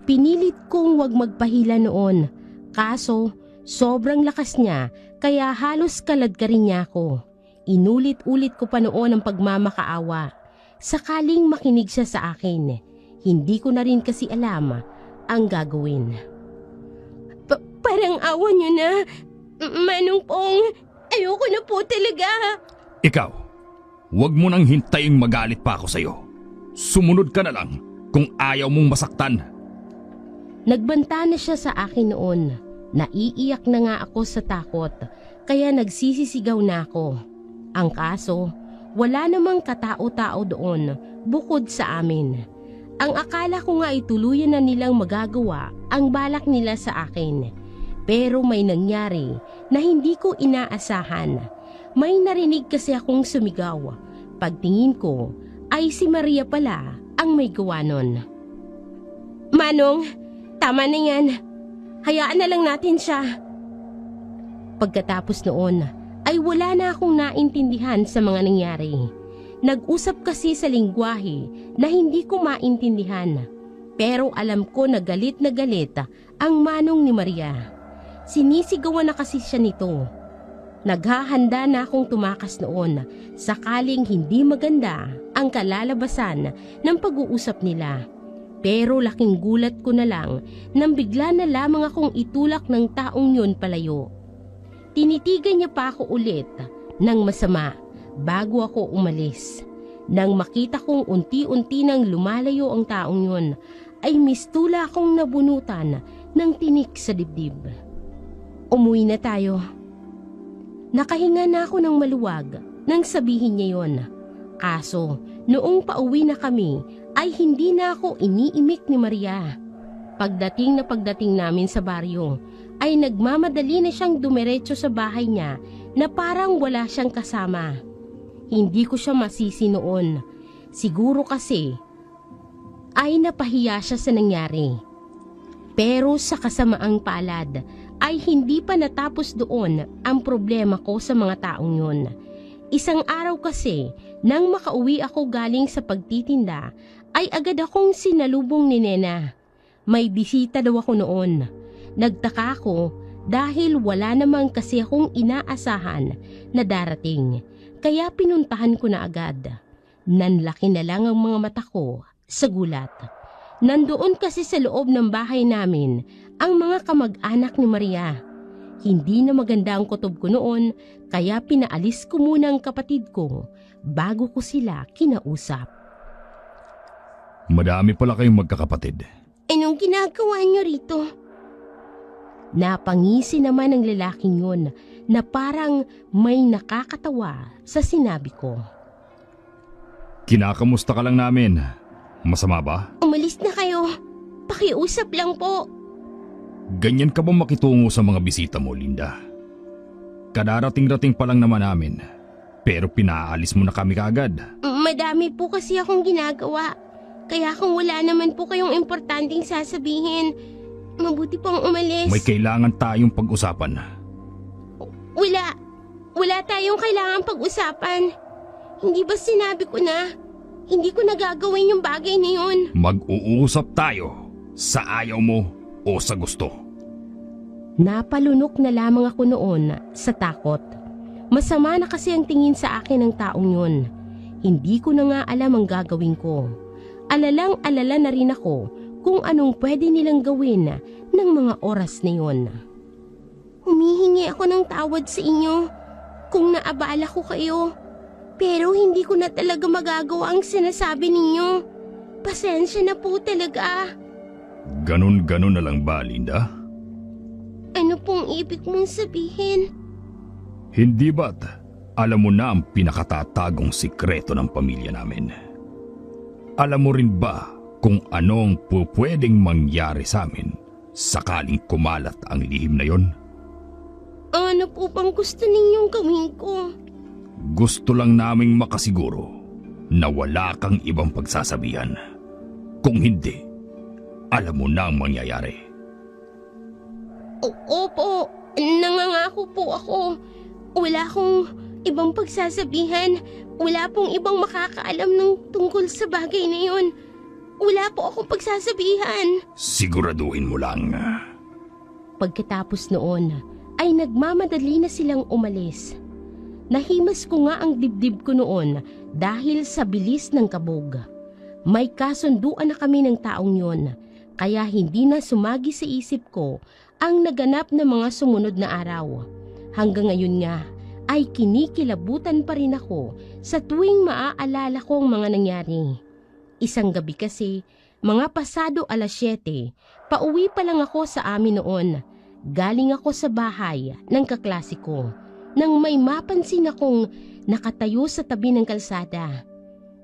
Pinilit kong wag magpahila noon. Kaso, sobrang lakas niya kaya halos kalad ka rin niya ako. Inulit-ulit ko pa noon ang pagmamakaawa. Sakaling makinig siya sa akin. Hindi ko na rin kasi alam ang gagawin. Parang awa niyo na. Manong Pong, ayoko na po talaga. Ikaw, huwag mo nang hintayin magalit pa ako sa'yo. Sumunod ka na lang kung ayaw mong masaktan. Nagbanta na siya sa akin noon. Naiiyak na nga ako sa takot, kaya nagsisisigaw na ako. Ang kaso, wala namang katao-tao doon bukod sa amin. Ang akala ko nga ay tuluyan na nilang magagawa ang balak nila sa akin. Pero may nangyari na hindi ko inaasahan. May narinig kasi akong sumigaw. Pagtingin ko ay si Maria pala ang may gawa nun. Manong, tama na yan. Hayaan na lang natin siya. Pagkatapos noon ay wala na akong naintindihan sa mga nangyari. Nag-usap kasi sa lingwahe na hindi ko maintindihan. Pero alam ko na galit ang manong ni Maria. Sinisigawan na kasi siya nito. Naghahanda na akong tumakas noon sakaling hindi maganda ang kalalabasan ng pag-uusap nila. Pero laking gulat ko na lang nang bigla na lamang akong itulak ng taong yun palayo. Tinitigan niya pa ako ulit ng masama bago ako umalis. Nang makita kong unti-unti nang lumalayo ang taong yun, ay mistula akong nabunutan ng tinik sa dibdib. Umuwi na tayo. Nakahinga na ako ng maluwag nang sabihin niya yon. Kaso, noong pauwi na kami, ay hindi na ako iniimik ni Maria. Pagdating namin sa baryo, ay nagmamadali na siyang dumiretso sa bahay niya na parang wala siyang kasama. Hindi ko siya masisi noon. Siguro kasi ay napahiya siya sa nangyari. Pero sa kasamaang palad ay hindi pa natapos doon ang problema ko sa mga taong yun. Isang araw kasi, nang makauwi ako galing sa pagtitinda, ay agad akong sinalubong ni Nena. May bisita daw ako noon. Nagtaka ako dahil wala namang kasi akong inaasahan na darating. Kaya pinuntahan ko na agad. Nanlaki na lang ang mga mata ko sa gulat. Nandoon kasi sa loob ng bahay namin ang mga kamag-anak ni Maria. Hindi na maganda ang kutob ko noon, kaya pinaalis ko muna ang kapatid ko bago ko sila kinausap. Madami pala kayong magkakapatid. Anong ginagawa niyo rito? Napangisi naman ang lalaking yun na parang may nakakatawa sa sinabi ko. Kinakamusta ka lang namin. Masama ba? Umalis na kayo. Pakiusap lang po. Ganyan ka ba makitungo sa mga bisita mo, Linda? Kadarating-rating pa lang naman namin, pero pinaalis mo na kami kaagad. Madami po kasi akong ginagawa. Kaya kung wala naman po kayong importanteng sasabihin, mabuti pong umalis. May kailangan tayong pag-usapan. Wala tayong kailangan pag-usapan. Hindi ba sinabi ko na, hindi ko nagagawin yung bagay na yun? Mag-uusap tayo sa ayaw mo o sa gusto. Napalunok na lamang ako noon sa takot. Masama na kasi ang tingin sa akin ng taong yun. Hindi ko na nga alam ang gagawin ko. Alalang-alala na rin ako kung anong pwede nilang gawin ng mga oras na yun. Humihingi ako ng tawad sa inyo kung naabala ko kayo. Pero hindi ko na talaga magagawa ang sinasabi ninyo. Pasensya na po talaga. Ganon-ganon na lang ba, Linda? Ano pong ibig mong sabihin? Hindi ba't alam mo na ang pinakatatagong sikreto ng pamilya namin? Alam mo rin ba kung anong pwedeng mangyari sa amin sakaling kumalat ang lihim na yon? Ano po bang gusto ninyong gawin ko? Gusto lang naming makasiguro na wala kang ibang pagsasabihan. Kung hindi, alam mo na ang mangyayari. Opo, nangangako po ako. Wala akong ibang pagsasabihan. Wala pong ibang makakaalam ng tungkol sa bagay na yun. Wala po akong pagsasabihan. Siguraduhin mo lang. Pagkatapos noon, ay nagmamadali na silang umalis. Nahimas ko nga ang dibdib ko noon dahil sa bilis ng kabog. May kasunduan na kami ng taong yon, kaya hindi na sumagi sa isip ko ang naganap na mga sumunod na araw. Hanggang ngayon nga ay kinikilabutan pa rin ako sa tuwing maaalala ko ang mga nangyari. Isang gabi kasi, mga pasado 7:00, pauwi pa lang ako sa amin noon. Galing ako sa bahay ng kaklase ko nang may mapansin akong nakatayo sa tabi ng kalsada.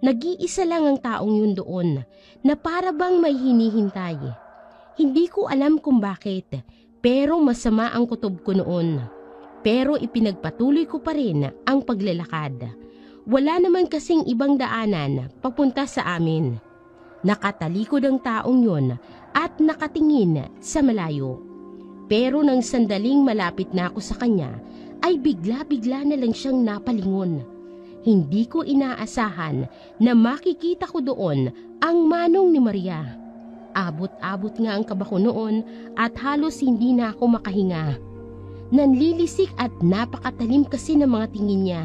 Nag-iisa lang ang taong yun doon na para bang may hinihintay. Hindi ko alam kung bakit, pero masama ang kutob ko noon. Pero ipinagpatuloy ko pa rin ang paglalakad. Wala naman kasing ibang daanan papunta sa amin. Nakatalikod ang taong yun at nakatingin sa malayo. Pero nang sandaling malapit na ako sa kanya, ay bigla-bigla na lang siyang napalingon. Hindi ko inaasahan na makikita ko doon ang manong ni Maria. Abot-abot nga ang kaba ko noon at halos hindi na ako makahinga. Nanlilisik at napakatalim kasi ng mga tingin niya.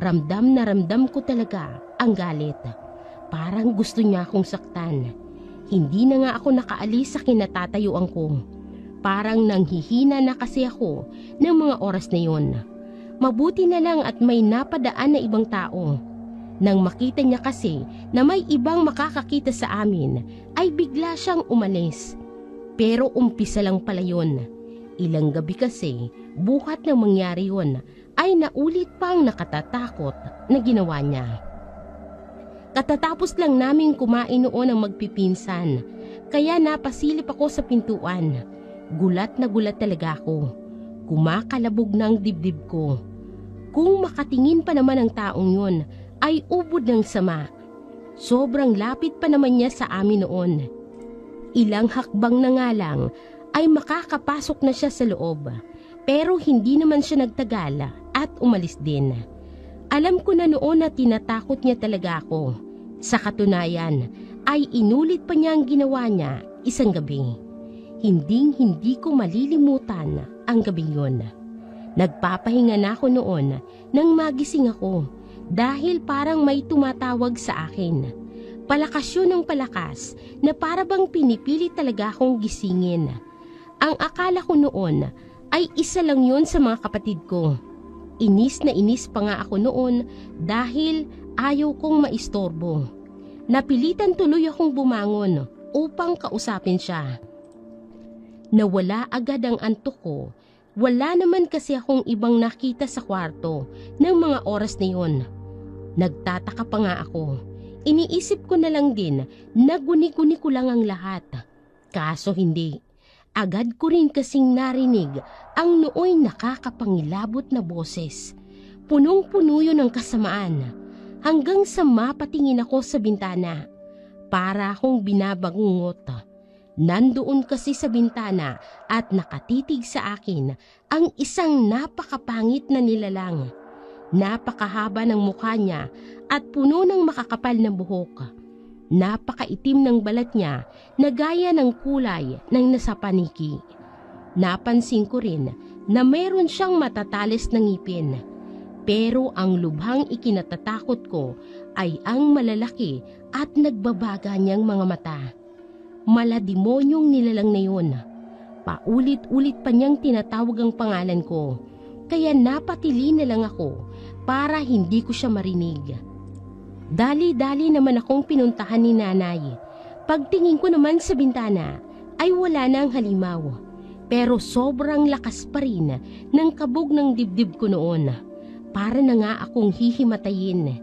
Ramdam na ramdam ko talaga ang galit. Parang gusto niya akong saktan. Hindi na nga ako nakaalis sa kinatatayuan ko. Parang nanghihina na kasi ako ng mga oras na yon. Mabuti na lang at may napadaan na ibang tao. Nang makita niya kasi na may ibang makakakita sa amin, ay bigla siyang umalis. Pero umpisa lang pala yun. Ilang gabi kasi, buhat ng mangyari yun, ay naulit pang nakatatakot na ginawa niya. Katatapos lang naming kumain noon ang magpipinsan, kaya napasilip ako sa pintuan. Gulat na gulat talaga ako. Kumakalabog ng dibdib ko. Kung makatingin pa naman ang taong yun, ay ubod ng sama. Sobrang lapit pa naman niya sa amin noon. Ilang hakbang na nga lang ay makakapasok na siya sa loob. Pero hindi naman siya nagtagal at umalis din. Alam ko na noon na tinatakot niya talaga ako. Sa katunayan ay inulit pa niya ang ginawa niya isang gabi. Hindi ko malilimutan ang gabing yun. Nagpapahinga na ako noon nang magising ako. Dahil parang may tumatawag sa akin. Palakas yun ng palakas na para bang pinipili talaga akong gisingin. Ang akala ko noon ay isa lang yun sa mga kapatid ko. Inis na inis pa nga ako noon dahil ayaw kong maistorbo. Napilitan tuloy akong bumangon upang kausapin siya. Nawala agad ang antok ko. Wala naman kasi akong ibang nakita sa kwarto ng mga oras na yun. Nagtataka pa nga ako. Iniisip ko na lang din na guni-guni ko lang ang lahat. Kaso hindi. Agad ko rin kasing narinig ang nooy nakakapangilabot na boses. Punong-puno yun ng kasamaan. Hanggang sa mapatingin ako sa bintana. Para akong binabangungot. Nandoon kasi sa bintana at nakatitig sa akin ang isang napakapangit na nilalang. Napakahaba ng mukha niya at puno ng makakapal na buhok. Napakaitim ng balat niya na gaya ng kulay ng nasa paniki. Napansin ko rin na mayroon siyang matatalis na ngipin. Pero ang lubhang ikinatatakot ko ay ang malalaki at nagbabaga niyang mga mata. Malademonyong nilalang na yun. Paulit-ulit pa niyang tinatawag ang pangalan ko. Kaya napatili na lang ako para hindi ko siya marinig. Dali-dali naman akong pinuntahan ni nanay. Pagtingin ko naman sa bintana ay wala na ang halimaw. Pero sobrang lakas pa rin ng kabog ng dibdib ko noon. Para na nga akong hihimatayin.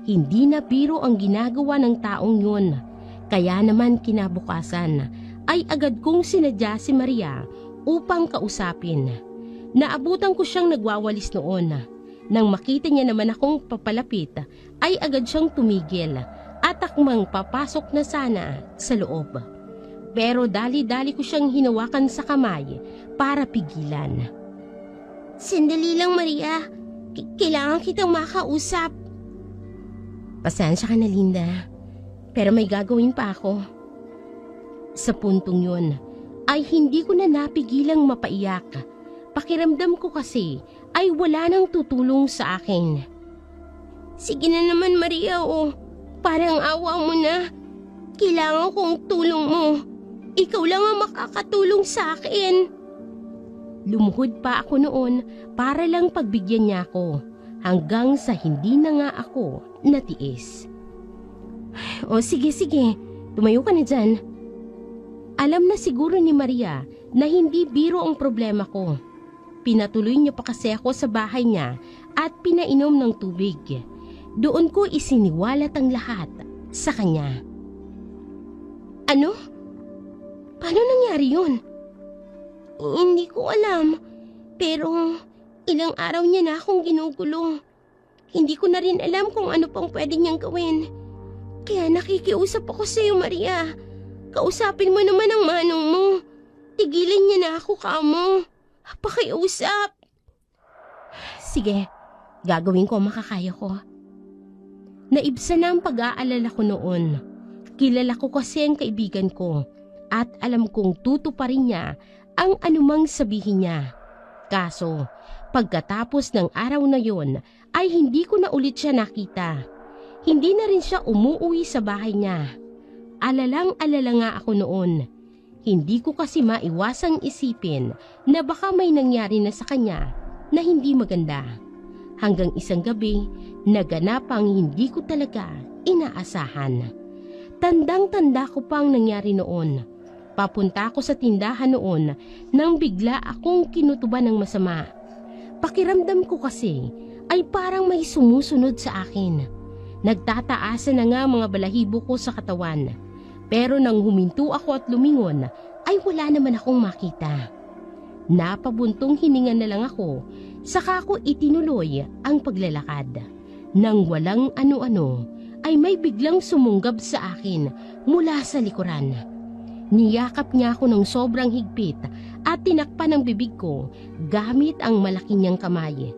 Hindi na biro ang ginagawa ng taong yun. Kaya naman kinabukasan ay agad kong sinadya si Maria upang kausapin. Naabutan ko siyang nagwawalis noon. Nang makita niya naman akong papalapit, ay agad siyang tumigil at akmang papasok na sana sa loob. Pero dali-dali ko siyang hinawakan sa kamay para pigilan. Sandali lang, Maria. Kailangan kitang makausap. Pasensya ka na, Linda. Pero may gagawin pa ako. Sa puntong yun, ay hindi ko na napigilang mapaiyak. Pakiramdam ko kasi ay wala nang tutulong sa akin. Sige na naman, Maria, oh. Parang awa mo na. Kailangan kong tulong mo. Ikaw lang ang makakatulong sa akin. Lumuhod pa ako noon para lang pagbigyan niya ako. Hanggang sa hindi na nga ako natiis. O sige, tumayo ka na dyan. Alam na siguro ni Maria na hindi biro ang problema ko. Pinatuloy niya pa kasi ako sa bahay niya at pinainom ng tubig. Doon ko isiniwalat ang lahat sa kanya. Ano? Paano nangyari yun? Hindi ko alam. Pero ilang araw niya na akong ginugulo. Hindi ko na rin alam kung ano pang pwede niyang gawin. Kaya nakikiusap ako sa iyo, Maria. Kausapin mo naman ang manong mo. Tigilin niya na ako, kamo. Pakiusap. Sige, gagawin ko ang makakaya ko. Naibsa na ang pag-aalala ko noon. Kilala ko kasi ang kaibigan ko at alam kong tutuparin niya ang anumang sabihin niya. Kaso, pagkatapos ng araw na yon ay hindi ko na ulit siya nakita. Hindi na rin siya umuwi sa bahay niya. Alalang-alala nga ako noon. Hindi ko kasi maiwasang isipin na baka may nangyari na sa kanya na hindi maganda. Hanggang isang gabi, naganap ang hindi ko talaga inaasahan. Tandang-tanda ko pang nangyari noon. Papunta ako sa tindahan noon nang bigla akong kinutuban ng masama. Pakiramdam ko kasi ay parang may sumusunod sa akin. Nagtataasan na nga mga balahibo ko sa katawan. Pero nang huminto ako at lumingon, ay wala naman akong makita. Napabuntong hininga na lang ako, saka ko itinuloy ang paglalakad. Nang walang ano-ano, ay may biglang sumunggab sa akin mula sa likuran. Niyakap niya ako ng sobrang higpit at tinakpan ang bibig ko gamit ang malaki niyang kamay.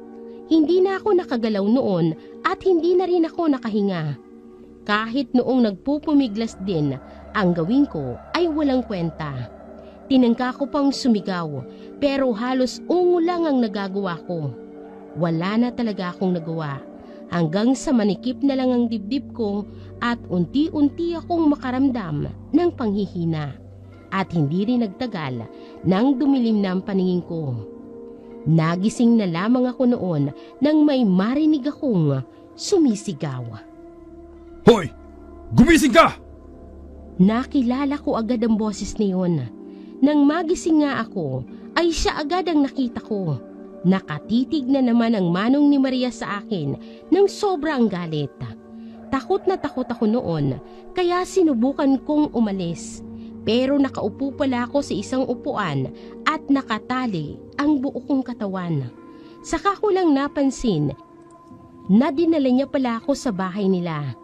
Hindi na ako nakagalaw noon at hindi na rin ako nakahinga. Kahit noong nagpupumiglas din, ang gawin ko ay walang kwenta. Tinangka ko pang sumigaw, pero halos ungo lang ang nagagawa ko. Wala na talaga akong nagawa, hanggang sa manikip na lang ang dibdib ko at unti-unti akong makaramdam ng panghihina. At hindi rin nagtagal nang dumilim na ang paningin ko. Nagising na lamang ako noon nang may marinig akong sumisigaw. Hoy! Gumising ka! Nakilala ko agad ang boses niyon. Nang magising nga ako, ay siya agad ang nakita ko. Nakatitig na naman ang manong ni Maria sa akin ng sobrang galit. Takot na takot ako noon, kaya sinubukan kong umalis. Pero nakaupo pala ako sa isang upuan at nakatali ang buo kong katawan. Saka ko lang napansin na dinala niya pala ako sa bahay nila.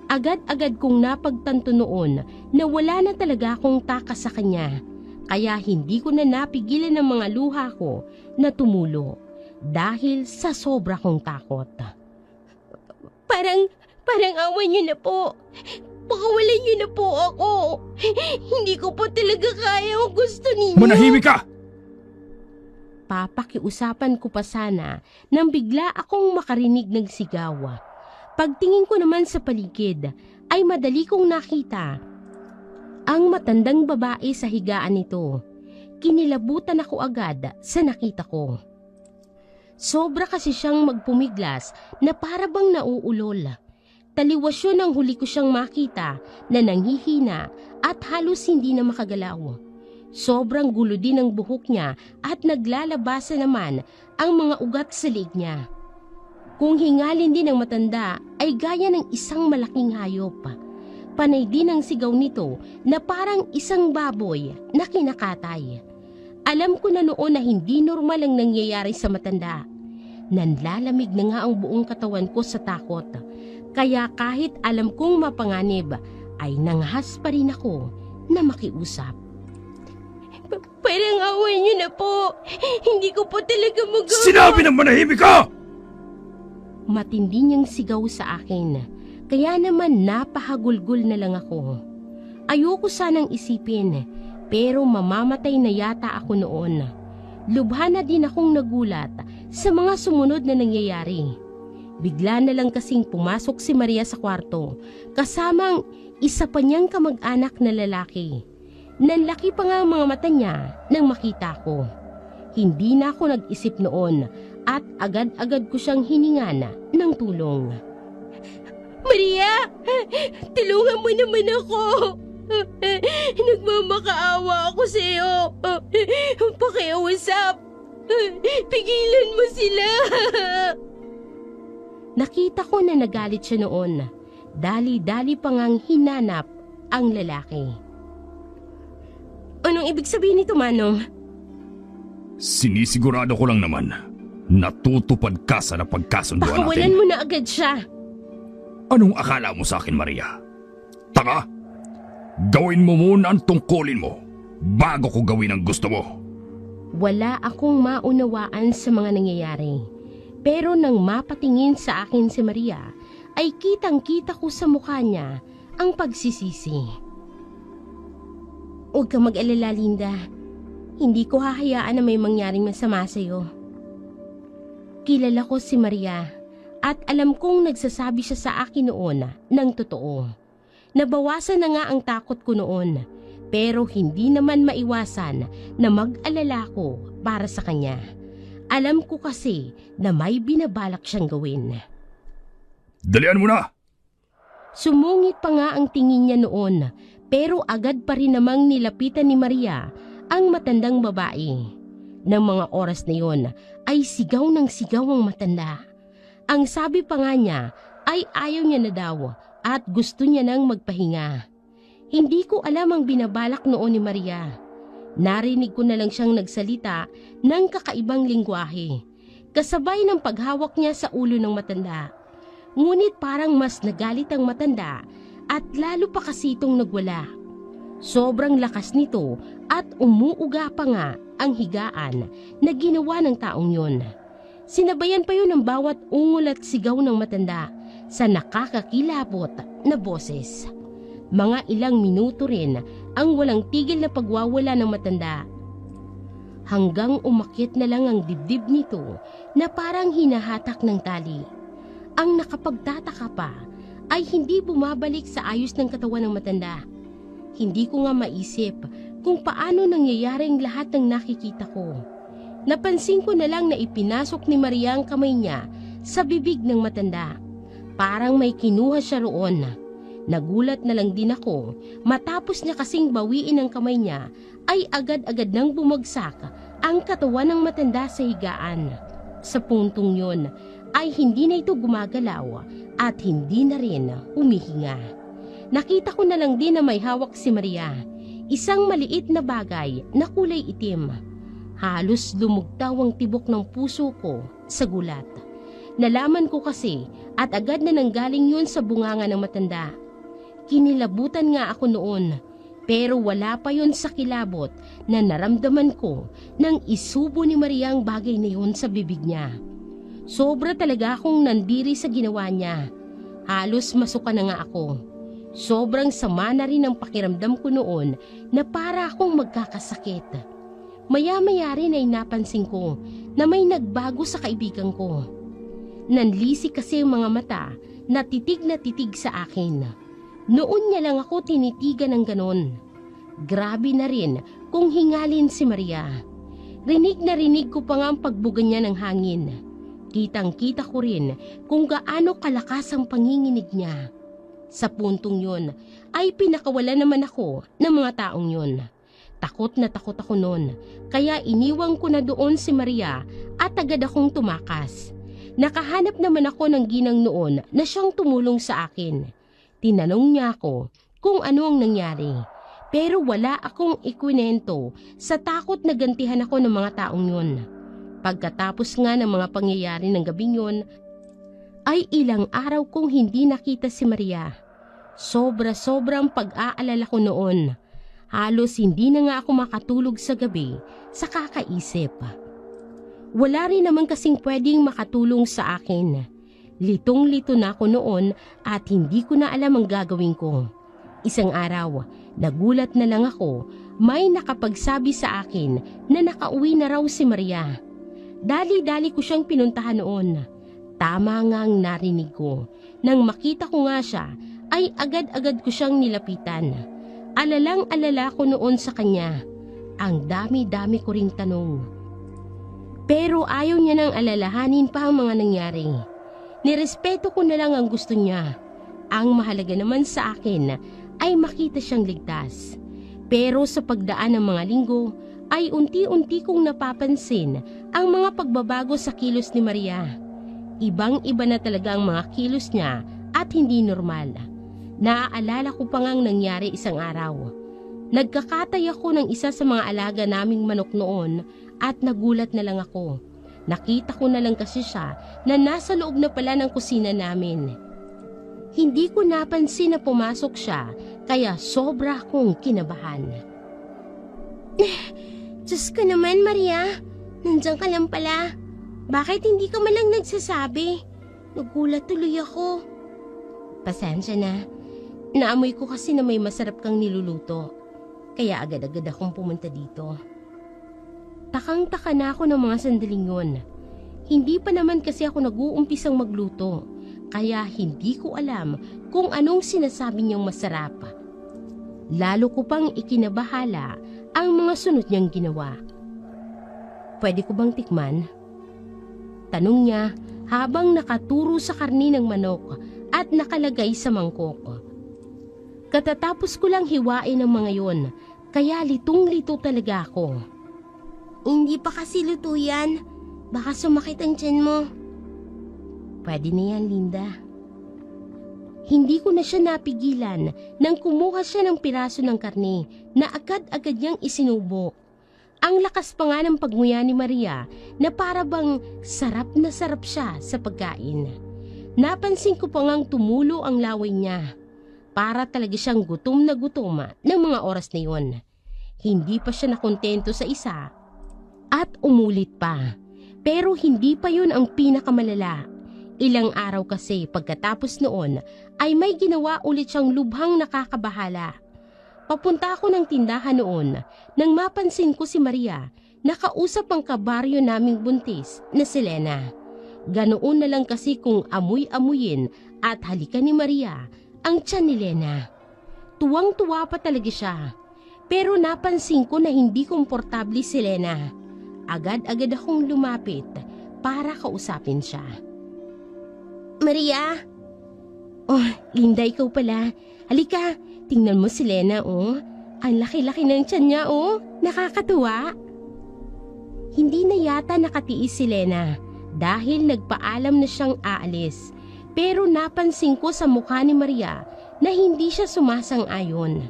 Agad-agad kong napagtanto noon na wala na talaga akong takas sa kanya. Kaya hindi ko na napigilan ang mga luha ko na tumulo dahil sa sobra kong takot. Parang awan niyo na po. Pakawalan niyo na po ako. Hindi ko po talaga kaya ang gusto ninyo. Manahimik ka! Papakiusapan ko pa sana nang bigla akong makarinig ng sigaw. Pagtingin ko naman sa paligid ay madali kong nakita ang matandang babae sa higaan nito. Kinilabutan ako agad sa nakita ko. Sobra kasi siyang magpumiglas na para bang nauulol. Taliwas yun ang huli ko siyang makita na nanghihina at halos hindi na makagalaw. Sobrang gulo din ang buhok niya at naglalabasa naman ang mga ugat sa liig niya. Kung hingalin din ng matanda ay gaya ng isang malaking hayop. Panay din ang sigaw nito na parang isang baboy na kinakatay. Alam ko na noon na hindi normal ang nangyayari sa matanda. Nanlalamig na nga ang buong katawan ko sa takot. Kaya kahit alam kong mapanganib ay nanghas pa rin ako na makiusap. Parang awan niyo na po. Hindi ko po talaga magawa. Sinabi ng manahimik ka! Matindi niyang sigaw sa akin, kaya naman napahagulgol na lang ako. Ayoko sanang isipin, pero mamamatay na yata ako noon. Lubha na din akong nagulat sa mga sumunod na nangyayari. Bigla na lang kasing pumasok si Maria sa kwarto, kasamang isa pa niyang kamag-anak na lalaki. Nanlaki pa nga ang mga mata niya nang makita ko. Hindi na ako nag-isip noon at agad-agad ko siyang hiningan ng tulong. Maria! Tulungan mo naman ako! Nagmamakaawa ako sa iyo! Pakiusap! Pigilan mo sila! Nakita ko na nagalit siya noon. Dali-dali pa ngang hinanap ang lalaki. Anong ibig sabihin nito, Manong? Sinisigurado ko lang naman natutupad ka sa napagkasunduan natin. Pakawalan mo na agad siya. Anong akala mo sa akin, Maria? Tanga? Gawin mo muna ang tungkulin mo bago ko gawin ang gusto mo. Wala akong maunawaan sa mga nangyayari. Pero nang mapatingin sa akin si Maria, ay kitang-kita ko sa mukha niya ang pagsisisi. Huwag kang mag-alala, Linda. Hindi ko hahayaan na may mangyaring masama sa'yo. Kilala ko si Maria at alam kong nagsasabi siya sa akin noon ng totoo. Nabawasan na nga ang takot ko noon, pero hindi naman maiwasan na mag-alala ko para sa kanya. Alam ko kasi na may binabalak siyang gawin. Dalian mo na! Sumungit pa nga ang tingin niya noon, pero agad pa rin namang nilapitan ni Maria ang matandang babae. Nang mga oras na yon ay sigaw ng sigaw ang matanda. Ang sabi pa nga niya ay ayaw niya na daw at gusto niya nang magpahinga. Hindi ko alam ang binabalak noon ni Maria. Narinig ko na lang siyang nagsalita ng kakaibang lingwahe, kasabay ng paghawak niya sa ulo ng matanda. Ngunit parang mas nagalit ang matanda at lalo pa kasi itong nagwala. Sobrang lakas nito at umuuga pa nga ang higaan na ginawa ng taong yun. Sinabayan pa yun ng bawat ungol at sigaw ng matanda sa nakakakilabot na boses. Mga ilang minuto rin ang walang tigil na pagwawala ng matanda. Hanggang umakyat na lang ang dibdib nito na parang hinahatak ng tali. Ang nakapagtataka pa ay hindi bumabalik sa ayos ng katawan ng matanda. Hindi ko nga maisip kung paano nangyayaring lahat ng nakikita ko. Napansin ko na lang na ipinasok ni Maria ang kamay niya sa bibig ng matanda. Parang may kinuha siya roon. Nagulat na lang din ako matapos niya kasing bawiin ang kamay niya ay agad-agad nang bumagsak ang katawan ng matanda sa higaan. Sa puntong yon ay hindi na ito gumagalaw at hindi na rin humihinga. Nakita ko na lang din na may hawak si Maria, isang maliit na bagay na kulay itim. Halos lumugtaw ang tibok ng puso ko sa gulat. Nalaman ko kasi at agad na nanggaling yun sa bunganga ng matanda. Kinilabutan nga ako noon, pero wala pa yun sa kilabot na naramdaman ko nang isubo ni Maria ang bagay na yun sa bibig niya. Sobra talaga akong nandiri sa ginawa niya. Halos masuka na nga ako. Sobrang sama na rin ang pakiramdam ko noon na para akong magkakasakit. Maya-maya rin ay napansin ko na may nagbago sa kaibigan ko. Nanlisi kasi ang mga mata na titig sa akin. Noon niya lang ako tinitigan ng ganon. Grabe na rin kung hingalin si Maria. Rinig na rinig ko pa nga ang pagbuga niya ng hangin. Kitang-kita ko rin kung gaano kalakas ang panginginig niya. Sa puntong yun ay pinakawala naman ako ng mga taong yun. Takot na takot ako noon, kaya iniwang ko na doon si Maria at agad akong tumakas. Nakahanap naman ako ng ginang noon na siyang tumulong sa akin. Tinanong niya ako kung ano ang nangyari, pero wala akong ikwinento sa takot na gantihan ako ng mga taong yun. Pagkatapos nga ng mga pangyayari ng gabing yun, ay ilang araw kong hindi nakita si Maria. Sobra-sobrang pag-aalala ko noon. Halos hindi na nga ako makatulog sa gabi sa kakaisip. Wala rin naman kasing pwedeng makatulong sa akin. Litong-lito na ako noon at hindi ko na alam ang gagawin ko. Isang araw, nagulat na lang ako, may nakapagsabi sa akin na nakauwi na raw si Maria. Dali-dali ko siyang pinuntahan noon. Tama nga ang narinig ko. Nang makita ko nga siya, ay agad-agad ko siyang nilapitan. Alalang-alala ko noon sa kanya. Ang dami-dami ko ring tanong. Pero ayaw niya nang alalahanin pa ang mga nangyari. Nirespeto ko na lang ang gusto niya. Ang mahalaga naman sa akin ay makita siyang ligtas. Pero sa pagdaan ng mga linggo ay unti-unti kong napapansin ang mga pagbabago sa kilos ni Maria. Ibang-iba na talaga ang mga kilos niya at hindi normal. Naaalala ko pa ngang nangyari isang araw. Nagkakatay ako ng isa sa mga alaga naming manok noon at nagulat na lang ako. Nakita ko na lang kasi siya na nasa loob na pala ng kusina namin. Hindi ko napansin na pumasok siya kaya sobra akong kinabahan. Diyos ka naman, Maria. Nandiyan ka lang pala. Bakit hindi ka man lang nagsasabi? Nagulat tuloy ako. Pasensya na. Naamoy ko kasi na may masarap kang niluluto. Kaya agad-agad akong pumunta dito. Takang-taka na ako ng mga sandaling yun. Hindi pa naman kasi ako nag-uumpisang magluto. kaya hindi ko alam kung anong sinasabi niyang masarap. Lalo ko pang ikinabahala ang mga sunod niyang ginawa. "Pwede ko bang tikman?" tanong niya habang nakaturo sa karni ng manok at nakalagay sa mangkok. Katatapos ko lang hiwain ang mga yon, kaya litong-lito talaga ako. "Hindi pa kasi luto yan. Baka sumakit ang tiyan mo." "Pwede na yan, Linda." Hindi ko na siya napigilan nang kumuha siya ng piraso ng karne na agad-agad niyang isinubo. Ang lakas pa nga ng pagnguya ni Maria na para bang sarap na sarap siya sa pagkain. Napansin ko pa ngang tumulo ang laway niya. Para talaga siyang gutom na gutom ng mga oras na yon. Hindi pa siya nakontento sa isa at umulit pa. Pero hindi pa yun ang pinakamalala. Ilang araw kasi pagkatapos noon ay may ginawa ulit siyang lubhang nakakabahala. Papunta ako ng tindahan noon nang mapansin ko si Maria na kausap ang kabaryo naming buntis na si Lena. Ganoon na lang kasi kung amuy-amuyin at halikan ni Maria ang tiyan ni Lena. Tuwang-tuwa pa talaga siya. Pero napansin ko na hindi komportable si Lena. Agad-agad akong lumapit para kausapin siya. "Maria?" "Oh, Linda, ikaw pala. Halika, tingnan mo si Lena, oh. Ang laki-laki ng tiyan niya, oh. Nakakatuwa." Hindi na yata nakatiis si Lena dahil nagpaalam na siyang aalis. Pero napansin ko sa mukha ni Maria na hindi siya sumasang-ayon.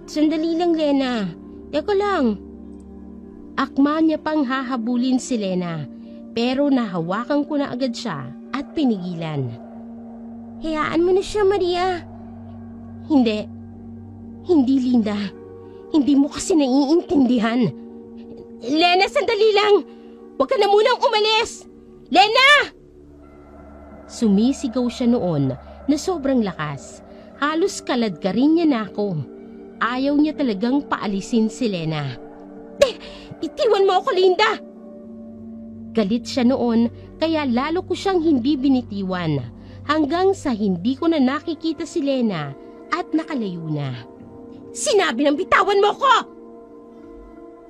"Sandali lang, Lena. Teka lang." Akma niya pang hahabulin si Lena, pero nahawakan ko na agad siya at pinigilan. "Hayaan mo na siya, Maria." Hindi, Linda. Hindi mo kasi naiintindihan." "Lena, sandali lang! Huwag ka na munang umalis! Lena!" Sumisigaw siya noon na sobrang lakas. Halos kaladkarin niya na ako. Ayaw niya talagang paalisin si Lena. "Itiwan mo ako, Linda!" Galit siya noon kaya lalo ko siyang hindi binitiwan hanggang sa hindi ko na nakikita si Lena at nakalayo na. "Sinabi ng bitawan mo ko!"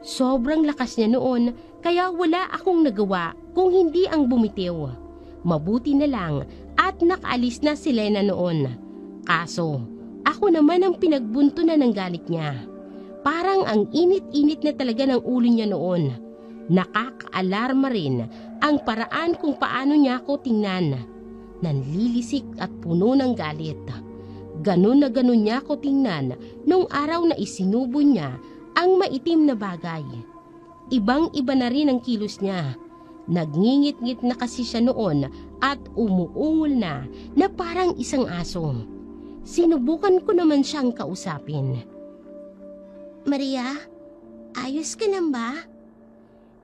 Sobrang lakas niya noon kaya wala akong nagawa kung hindi ang bumitiw. Mabuti na lang at nakaalis na si Lena noon. Kaso, ako naman ang pinagbuntunan ng galit niya. Parang ang init-init na talaga ng ulo niya noon. Nakaka-alarma rin ang paraan kung paano niya ako tingnan. Nanlilisik at puno ng galit. Ganun na ganun niya ako tingnan nung araw na isinubo niya ang maitim na bagay. Ibang-iba na rin ang kilos niya. Nagngingit-ngit na kasi siya noon at umuungol na parang isang aso. Sinubukan ko naman siyang kausapin. "Maria, ayos ka lang ba?"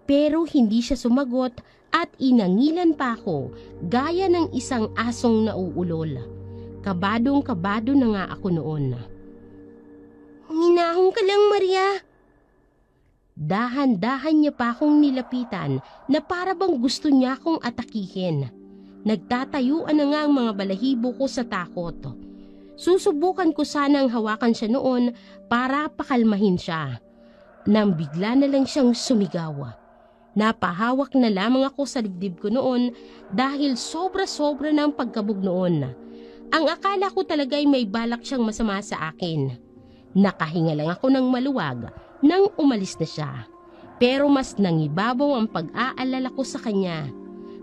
Pero hindi siya sumagot at inangilan pa ako gaya ng isang asong nauulol. Kabadong-kabado na nga ako noon. "Huminahon ka lang, Maria." Dahan-dahan niya pa akong nilapitan na para bang gusto niya akong atakihin. Nagtatayuan na nga ang mga balahibo ko sa takot. Susubukan ko sanang hawakan siya noon para pakalmahin siya. Nang bigla na lang siyang sumigaw. Napahawak na lamang ako sa dibdib ko noon dahil sobra-sobra na ang pagkabog noon. Ang akala ko talaga ay may balak siyang masama sa akin. Nakahinga lang ako ng maluwag nang umalis na siya. Pero mas nangibabaw ang pag-aalala ko sa kanya.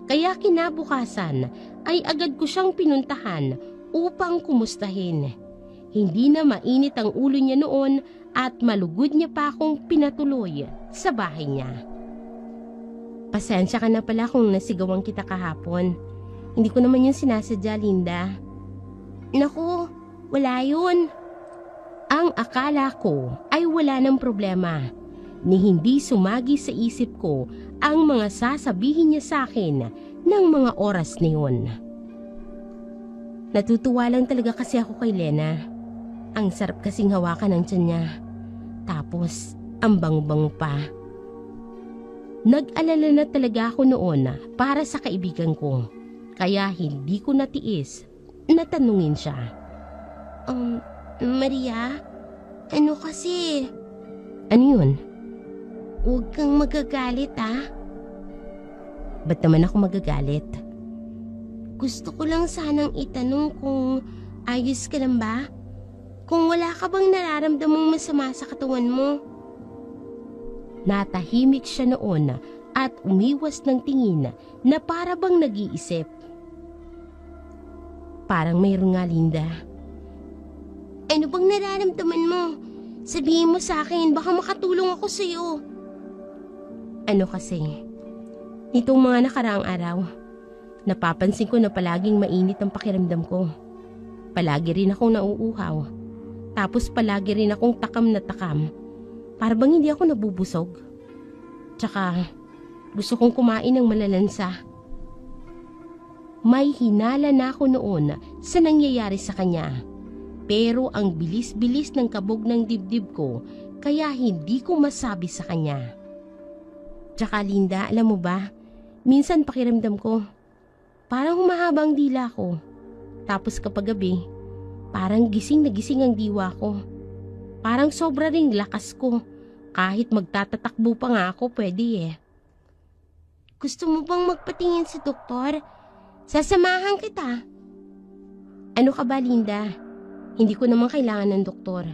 Kaya kinabukasan ay agad ko siyang pinuntahan upang kumustahin. Hindi na mainit ang ulo niya noon at malugod niya pa akong pinatuloy sa bahay niya. "Pasensya ka na pala kung nasigawan kita kahapon. Hindi ko naman yung sinasadya, Linda." "Naku, wala yun." Ang akala ko ay wala ng problema, ni hindi sumagi sa isip ko ang mga sasabihin niya sa akin ng mga oras na yun. Natutuwa lang talaga kasi ako kay Lena. Ang sarap kasing hawakan ng tiyan niya. Tapos, ang bango-bango pa. Nag-alala na talaga ako noon para sa kaibigan ko. kaya hindi ko natiis na tanungin siya. Maria, ano kasi? Ano yun? Huwag kang magagalit Ba't naman ako magagalit? Gusto ko lang sanang itanong kung ayos ka lang ba? Kung wala ka bang nararamdamang masama sa katawan mo? Natahimik siya noon at umiwas ng tingin na para bang nag-iisip. Parang mayroon nga, Linda. Ano bang nararamdaman mo? Sabihin mo sa akin, baka makatulong ako sa'yo. Ano kasi, nitong mga nakaraang araw, napapansin ko na palaging mainit ang pakiramdam ko. Palagi rin akong nauuhaw. Tapos palagi rin akong takam na takam. Para bang hindi ako nabubusog. Tsaka, gusto kong kumain ng malalansa. May hinala na ako noon sa nangyayari sa kanya. Pero ang bilis-bilis ng kabog ng dibdib ko, kaya hindi ko masabi sa kanya. Tsaka Linda, alam mo ba, minsan pakiramdam ko, parang humahaba ang dila ko. Tapos kapag gabi, parang gising na gising ang diwa ko. Parang sobra ring lakas ko. Kahit magtatatakbo pa nga ako, pwede Gusto mo bang magpatingin sa doktor? Sasamahan kita. Ano ka ba, Linda? Hindi ko naman kailangan ng doktor.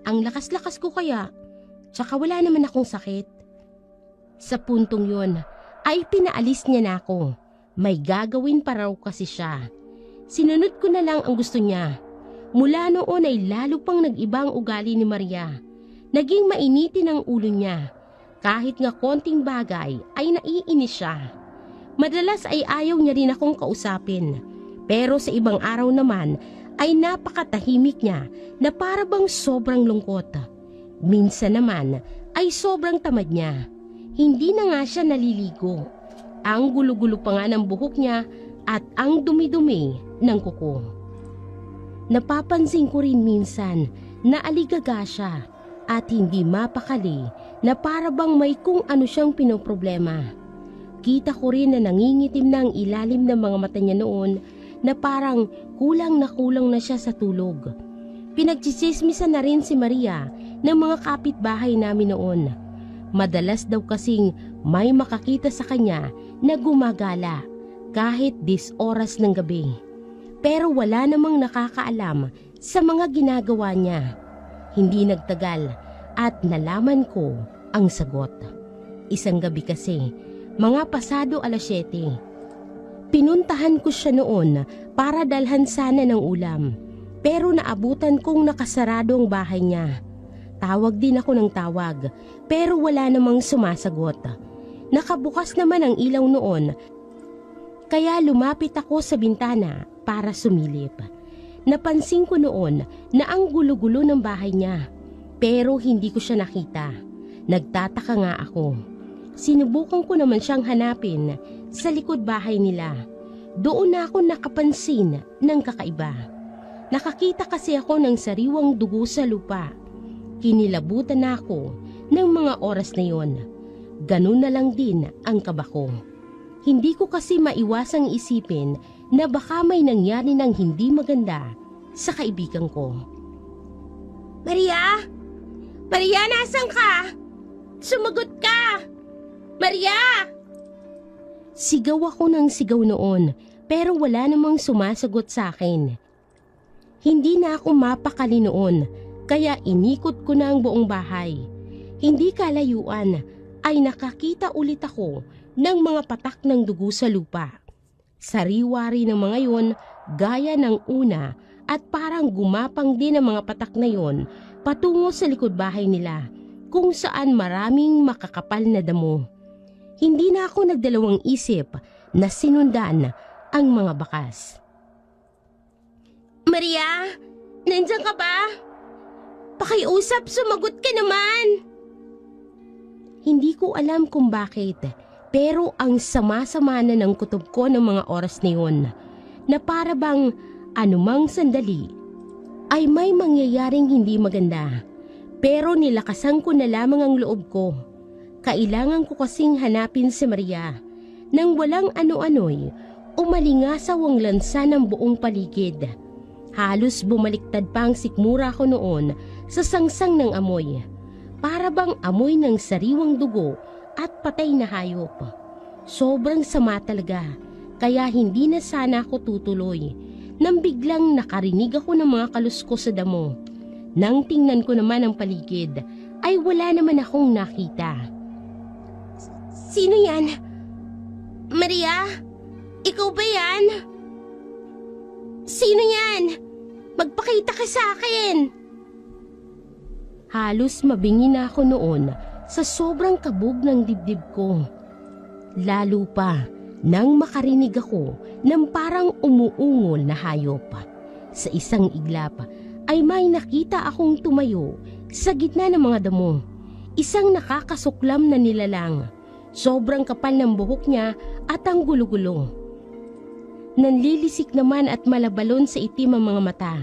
Ang lakas-lakas ko kaya. Tsaka wala naman akong sakit. Sa puntong yun, ay pinaalis niya na ako. May gagawin pa raw kasi siya. Sinunod ko na lang ang gusto niya. Mula noon ay lalo pang nag-iba ang ugali ni Maria. Naging mainitin ang ulo niya. Kahit nga konting bagay ay naiinis siya. Madalas ay ayaw niya rin akong kausapin. Pero sa ibang araw naman ay napakatahimik niya na para bang sobrang lungkot. Minsan naman ay sobrang tamad niya. Hindi na nga siya naliligo. Ang gulo-gulo pa nga ng buhok niya at ang dumi-dumi ng kuko. Napapansin ko rin minsan na aligaga siya at hindi mapakali na para bang may kung ano siyang pinoproblema. Kita ko rin na nangingitim na ang ilalim ng mga mata niya noon na parang kulang na siya sa tulog. Pinagtsitsismisan na rin si Maria ng mga kapitbahay namin noon. Madalas daw kasing may makakita sa kanya na gumagala kahit 10 oras ng gabi. Pero wala namang nakakaalam sa mga ginagawa niya. Hindi nagtagal at nalaman ko ang sagot. Isang gabi kasi, mga pasado 7:00. Pinuntahan ko siya noon para dalhan sana ng ulam. Pero naabutan kong nakasarado ang bahay niya. Tawag din ako ng tawag pero wala namang sumasagot. Nakabukas naman ang ilaw noon kaya lumapit ako sa bintana para sumilip. Napansin ko noon na ang gulo-gulo ng bahay niya pero hindi ko siya nakita. Nagtataka nga ako. Sinubukan ko naman siyang hanapin sa likod bahay nila. Doon na ako nakapansin ng kakaiba. Nakakita kasi ako ng sariwang dugo sa lupa. Kinilabutan na ako ng mga oras na yon. Ganun na lang din ang kaba ko. Hindi ko kasi maiwasang isipin na baka may nangyari ng hindi maganda sa kaibigan ko. Maria? Maria, nasan ka? Sumagot ka! Maria! Sigaw ako ng sigaw noon pero wala namang sumasagot sa akin. Hindi na ako mapakali noon kaya inikot ko na ang buong bahay. Hindi kalayuan ay nakakita ulit ako ng mga patak ng dugo sa lupa. Sariwa rin ng mga yon gaya ng una at parang gumapang din ang mga patak na yon patungo sa likod bahay nila kung saan maraming makakapal na damo. Hindi na ako nagdalawang isip na sinundan ang mga bakas. Maria, nandiyan ka ba? Pakiusap, sumagot ka naman. Hindi ko alam kung bakit, pero ang sama-sama na ng kutob ko ng mga oras na yun, na para bang anumang sandali ay may mangyayaring hindi maganda. Pero nilakasan ko na lamang ang loob ko. Kailangan ko kasing hanapin si Maria. Nang walang ano-ano'y, Umalingasaw ang lansa ng buong paligid. Halos bumaliktad pa ang sikmura ko noon sa sangsang ng amoy. Para bang amoy ng sariwang dugo at patay na hayop. Sobrang sama talaga, kaya hindi na sana ako tutuloy. Nang biglang nakarinig ako ng mga kaluskos sa damo. Nang tingnan ko naman ang paligid, ay wala naman akong nakita. Sino yan? Maria? Ikaw ba yan? Sino yan? Magpakita ka sa akin! Halos mabingi na ako noon sa sobrang kabog ng dibdib ko. Lalo pa nang makarinig ako ng parang umuungol na hayop. Sa isang iglap ay may nakita akong tumayo sa gitna ng mga damo. Isang nakakasuklam na nilalang. Sobrang kapal ng buhok niya at ang gulo-gulo. Nanlilisik naman at malabalon sa itim ang mga mata.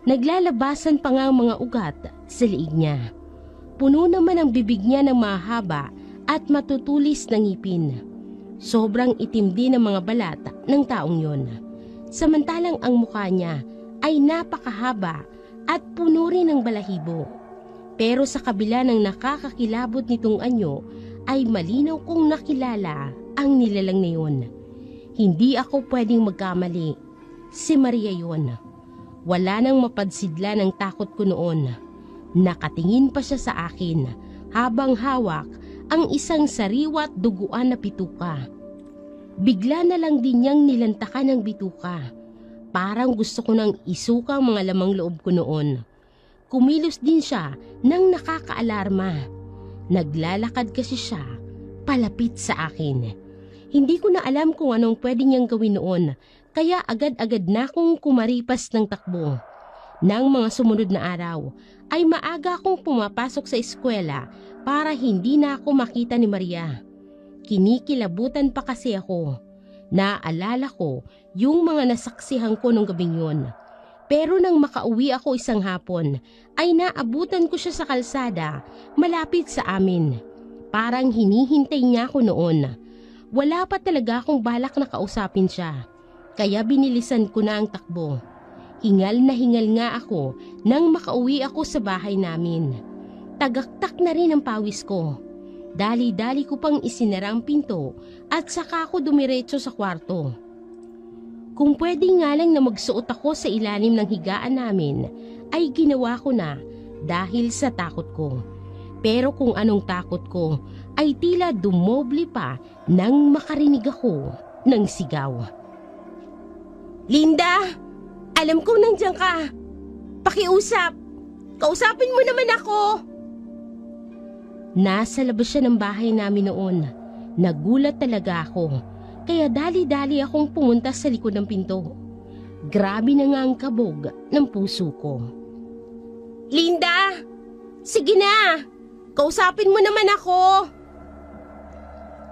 Naglalabasan pa nga ang mga ugat sa liig niya. Puno naman ang bibig niya ng mahaba at matutulis na ngipin. Sobrang itim din ang mga balat ng taong yon. Samantalang ang mukha niya ay napakahaba at puno rin ng balahibo. Pero sa kabila ng nakakakilabot nitong anyo ay malinaw kong nakilala ang nilalang na yun. Hindi ako pwedeng magkamali. Si Maria yon. Wala nang mapadsidla ng takot ko noon. Nakatingin pa siya sa akin habang hawak ang isang sariwa at duguan na bituka. Bigla na lang din niyang nilantakan ng bituka. Parang gusto ko nang isuka ang mga lamang loob ko noon. Kumilos din siya nang nakakaalarma. Naglalakad kasi siya palapit sa akin. Hindi ko na alam kung anong pwede niyang gawin noon, kaya agad-agad na akong kumaripas ng takbo. Nang mga sumunod na araw, ay maaga akong pumapasok sa eskwela para hindi na ako makita ni Maria. Kinikilabutan pa kasi ako. Naalala ko yung mga nasaksihan ko nung gabing yun. Pero nang makauwi ako isang hapon, ay naabutan ko siya sa kalsada malapit sa amin. Parang hinihintay niya ako noon. Wala pa talaga akong balak na kausapin siya, kaya binilisan ko na ang takbo. Hingal na hingal nga ako nang makauwi ako sa bahay namin. Tagaktak na rin ang pawis ko. Dali-dali ko pang isinara ang pinto at saka ako dumiretso sa kwarto. Kung pwede nga lang na magsuot ako sa ilalim ng higaan namin, ay ginawa ko na dahil sa takot ko. Pero kung anong takot ko, ay tila dumoble pa nang makarinig ako ng sigaw. Linda! Alam kong nandiyan ka! Pakiusap! Kausapin mo naman ako! Nasa labas siya ng bahay namin noon. Nagulat talaga ako, kaya dali-dali akong pumunta sa likod ng pinto. Grabe na nga ang kabog ng puso ko. Linda! Sige na! Kausapin mo naman ako!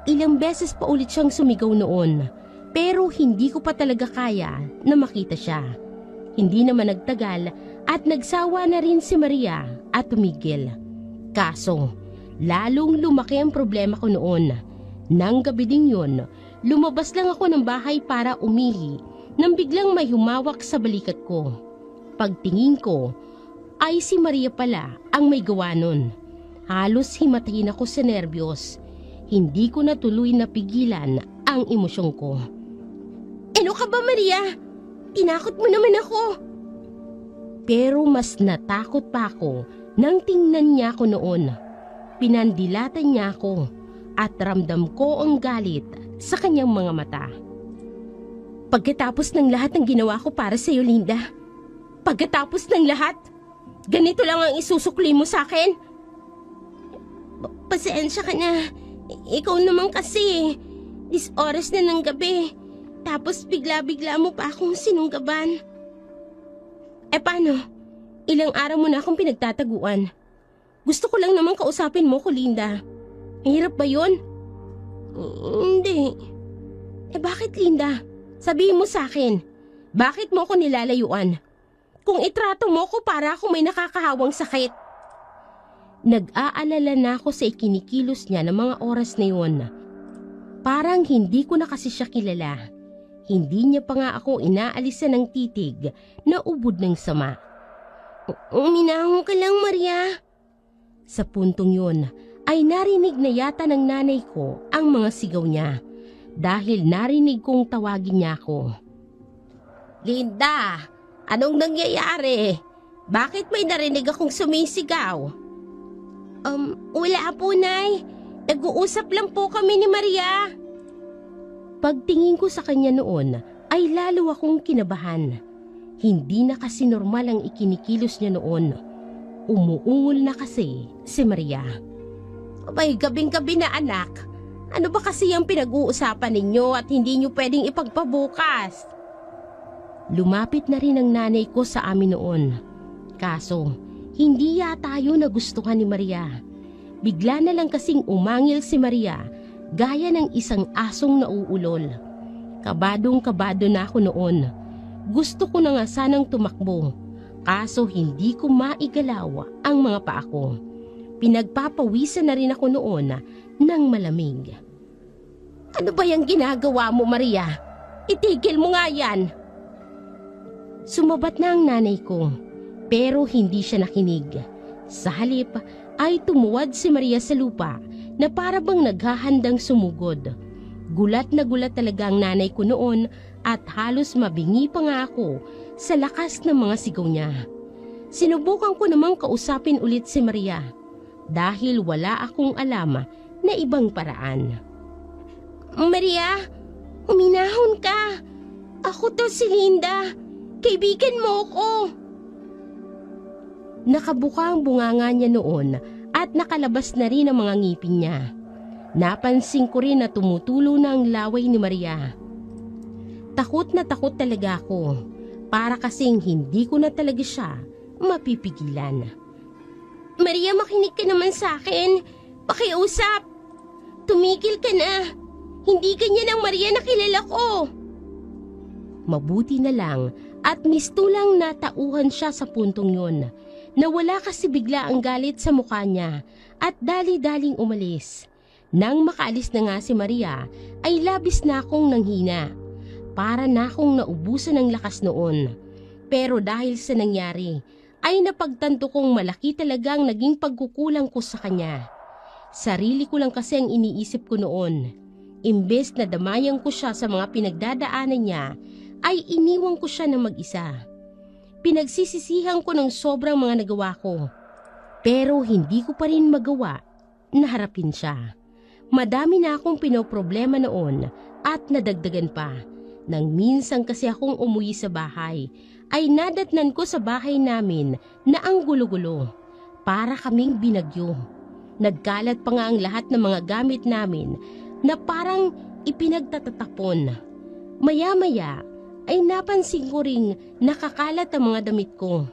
Ilang beses pa ulit siyang sumigaw noon, pero hindi ko pa talaga kaya na makita siya. Hindi naman nagtagal at nagsawa na rin si Maria at tumigil. Kaso, lalong lumaki ang problema ko noon. Nang gabi ding yun, lumabas lang ako ng bahay para umihi nang biglang may humawak sa balikat ko. Pagtingin ko, ay si Maria pala ang may gawa nun. Halos himatayin ako sa nerbiyos. Hindi ko na tuloy napigilan ang emosyon ko. Ano ka ba, Maria? Tinakot mo naman ako. Pero mas natakot pa ako nang tingnan niya ako noon. Pinandilatan niya ako at ramdam ko ang galit sa kanyang mga mata. Pagkatapos ng lahat ng ginawa ko para sa iyo, Linda. Pagkatapos ng lahat, ganito lang ang isusukli mo sa akin? Pasensya ka na. Ikaw naman kasi. Dis oras na ng gabi. Tapos bigla-bigla mo pa akong sinunggaban. Paano? Ilang araw mo na akong pinagtataguan. Gusto ko lang naman kausapin mo ko, Linda. Mahirap ba yun? Hindi. Bakit, Linda? Sabihin mo sa akin. Bakit mo ako nilalayuan? Kung itrato mo ko para akong may nakakahawang sakit. Nag-aalala na ako sa ikinikilos niya ng mga oras na yun. Parang hindi ko na kasi siya kilala. Hindi niya pa nga ako inaalisan ng titig na ubod ng sama. Uminahon ka lang, Maria. Sa puntong yun ay narinig na yata ng nanay ko ang mga sigaw niya dahil narinig kong tawagin niya ako. Linda, anong nangyayari? Bakit may narinig akong sumisigaw? Wala po, Nay. Nag-uusap lang po kami ni Maria. Pagtingin ko sa kanya noon ay lalo akong kinabahan. Hindi na kasi normal ang ikinikilos niya noon. Umuungol na kasi si Maria. Abay, gabing-gabi na anak. Ano ba kasi ang pinag-uusapan ninyo at hindi nyo pwedeng ipagpabukas? Lumapit na rin ang nanay ko sa amin noon. Kaso, hindi yata yun nagustuhan ni Maria. Bigla na lang kasing umangil si Maria gaya ng isang asong nauulol. Kabadong-kabado na ako noon. Gusto ko na nga sanang tumakbo, kaso hindi ko maigalaw ang mga paa ko. Pinagpapawisan na rin ako noon ng malamig. Ano ba yung ginagawa mo, Maria? Itigil mo nga yan. Sumabat na ang nanay ko, pero hindi siya nakinig. Sa halip ay tumuwad si Maria sa lupa na para bang naghahandang sumugod. Gulat na gulat talaga ang nanay ko noon at halos mabingi pa nga ako sa lakas ng mga sigaw niya. Sinubukan ko namang kausapin ulit si Maria dahil wala akong alam na ibang paraan. Maria, uminahon ka. Ako to si Linda. Kaibigan mo ko. Nakabuka ang bunganga niya noon at nakalabas na rin ang mga ngipin niya. Napansin ko rin na tumutulo na ang laway ni Maria. Takot na takot talaga ako, para kasing hindi ko na talaga siya mapipigilan. Maria, makinig ka naman sa akin. Pakiusap. Tumigil ka na. Hindi ganyan ang Maria na kilala ko. Mabuti na lang at mistulang natauhan siya sa puntong yun. Nawala kasi bigla ang galit sa mukha niya at dali-daling umalis. Nang makaalis na nga si Maria, ay labis na akong nanghina. Para na akong naubusan ng lakas noon. Pero dahil sa nangyari, ay napagtanto kong malaki talagang naging pagkukulang ko sa kanya. Sarili ko lang kasi ang iniisip ko noon. Imbes na damayan ko siya sa mga pinagdadaanan niya, ay iniwan ko siya na mag-isa. Pinagsisisihan ko ng sobrang mga nagawa ko. Pero hindi ko pa rin magawa na harapin siya. Madami na akong pinoproblema noon at nadagdagan pa. Nang minsan kasi akong umuwi sa bahay, ay nadatnan ko sa bahay namin na ang gulo-gulo. Para kaming binagyo. Nagkalat pa nga ang lahat ng mga gamit namin na parang ipinagtatatapon. Maya-maya ay napansin ko ring nakakalat ang mga damit ko.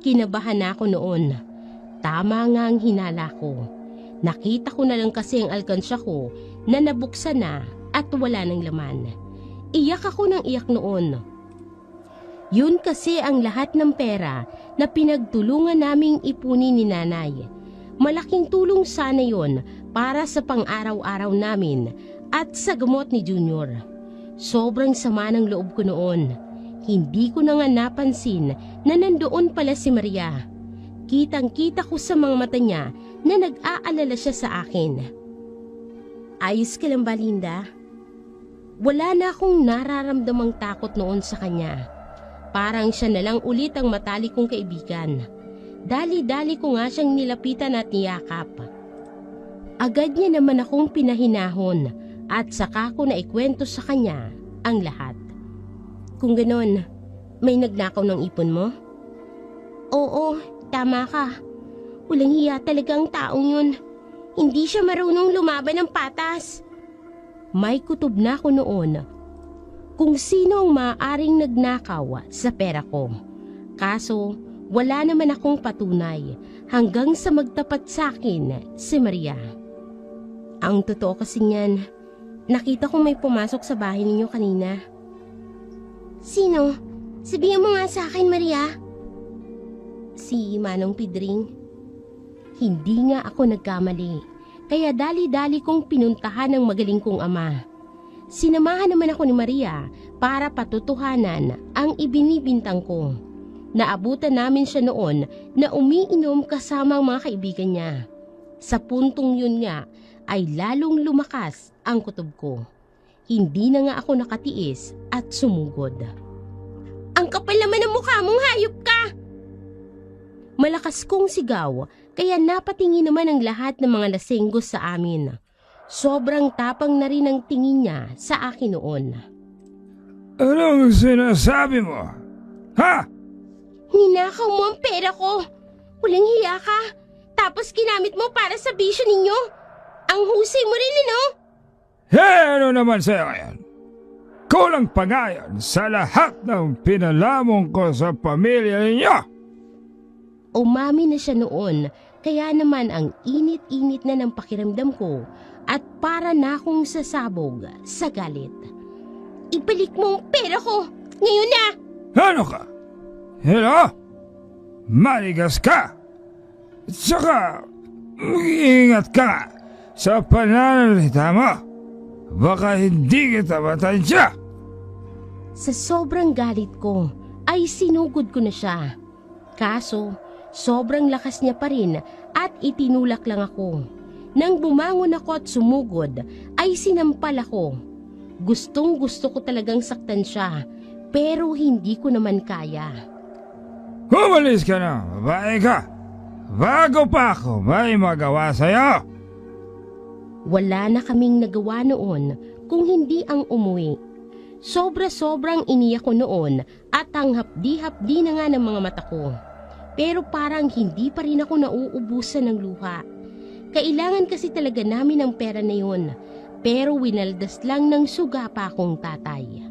Kinabahan na ako noon. Tama nga ang hinala ko. Nakita ko na lang kasi ang alkansya ko na nabuksan na at wala ng laman. Iyak ako ng iyak noon. Yun kasi ang lahat ng pera na pinagtulungan naming ipunin ni nanay. Malaking tulong sana yon para sa pang-araw-araw namin at sa gamot ni Junior. Sobrang sama ng loob ko noon. Hindi ko na nga napansin na nandoon pala si Maria. Kitang-kita ko sa mga mata niya na nag-aalala siya sa akin. Ayos ka lang ba, Linda? Wala na akong nararamdamang takot noon sa kanya. Parang siya na lang ulit ang matalik kong kaibigan. Dali-dali ko nga siyang nilapitan at niyakap. Agad niya naman akong pinahinahon at saka ko na ikwento sa kanya ang lahat. Kung ganon, may nagnakaw ng ipon mo? Oo, tama ka. Walang hiya talaga ang taong yun. Hindi siya marunong lumaban ng patas. May kutob na ako noon kung sino ang maaaring nagnakaw sa pera ko. Kaso wala naman akong patunay hanggang sa magtapat sa akin si Maria. Ang totoo kasi niyan, nakita kong may pumasok sa bahay ninyo kanina. Sino? Sabihin mo nga sa akin, Maria. Si Manong Pidring. Hindi nga ako nagkamali, kaya dali-dali kong pinuntahan ng magaling kong ama. Sinamahan naman ako ni Maria para patutuhanan ang ibinibintang ko. Naabutan namin siya noon na umiinom kasama ang mga kaibigan niya. Sa puntong yun nga ay lalong lumakas ang kutob ko. Hindi na nga ako nakatiis at sumugod. Ang kapal naman ng mukha mong hayop ka! Malakas kong sigaw kaya napatingin naman ang lahat ng mga lasenggos sa amin. Sobrang tapang na rin ang tingin niya sa akin noon. Anong sinasabi mo? Ha? Ninakaw mo ang pera ko. Walang hiya ka. Tapos ginamit mo para sa bisyo ninyo. Ang husay mo rin, ano? Ano naman sa'yo ngayon? Kulang pa nga yan sa lahat ng pinalamong ko sa pamilya ninyo. Umami na siya noon, kaya naman ang init-init na ng pakiramdam ko at para na akong sasabog sa galit. Ibalik mo ang pera ko. Ngayon na! Ano ka? Hello? Maligas ka? Tsaka, mag-iingat ka nga sa pananalita mo. Baka hindi kita matansya. Sa sobrang galit ko, ay sinugod ko na siya. Kaso, sobrang lakas niya pa rin at itinulak lang ako. Nang bumangon ako at sumugod, ay sinampal ako. Gustong gusto ko talagang saktan siya, pero hindi ko naman kaya. Humalis ka na, babae ka. Bago pa ako may magawa sa'yo. Wala na kaming nagawa noon kung hindi ang umuwi. Sobra-sobrang iniyak ko noon at ang hapdi-hapdi na nga ng mga mata ko. Pero parang hindi pa rin ako nauubusan ng luha. Kailangan kasi talaga namin ang pera na yun. Pero winaldas lang ng suga pa akong tatay.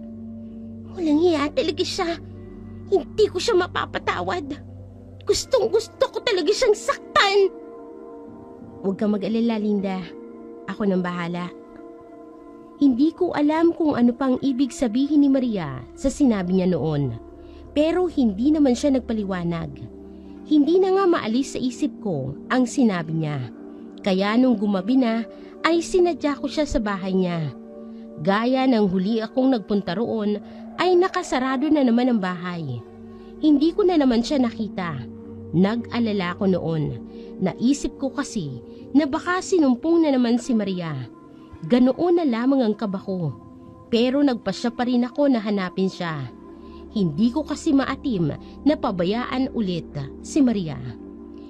Walang hiya talaga siya. Hindi ko siya mapapatawad. Gustong gusto ko talaga siyang saktan. Huwag kang mag-alala, Linda. Ako nang bahala. Hindi ko alam kung ano pang ibig sabihin ni Maria sa sinabi niya noon. Pero hindi naman siya nagpaliwanag. Hindi na nga maalis sa isip ko ang sinabi niya. Kaya nung gumabi na, ay sinadya ko siya sa bahay niya. Gaya ng huli akong nagpunta roon, ay nakasarado na naman ang bahay. Hindi ko na naman siya nakita. Nag-alala ko noon. Naisip ko kasi na baka sinumpong na naman si Maria. Ganoon na lamang ang kaba ko. Pero nagpasya pa rin ako na hanapin siya. Hindi ko kasi maatim na pabayaan ulit si Maria.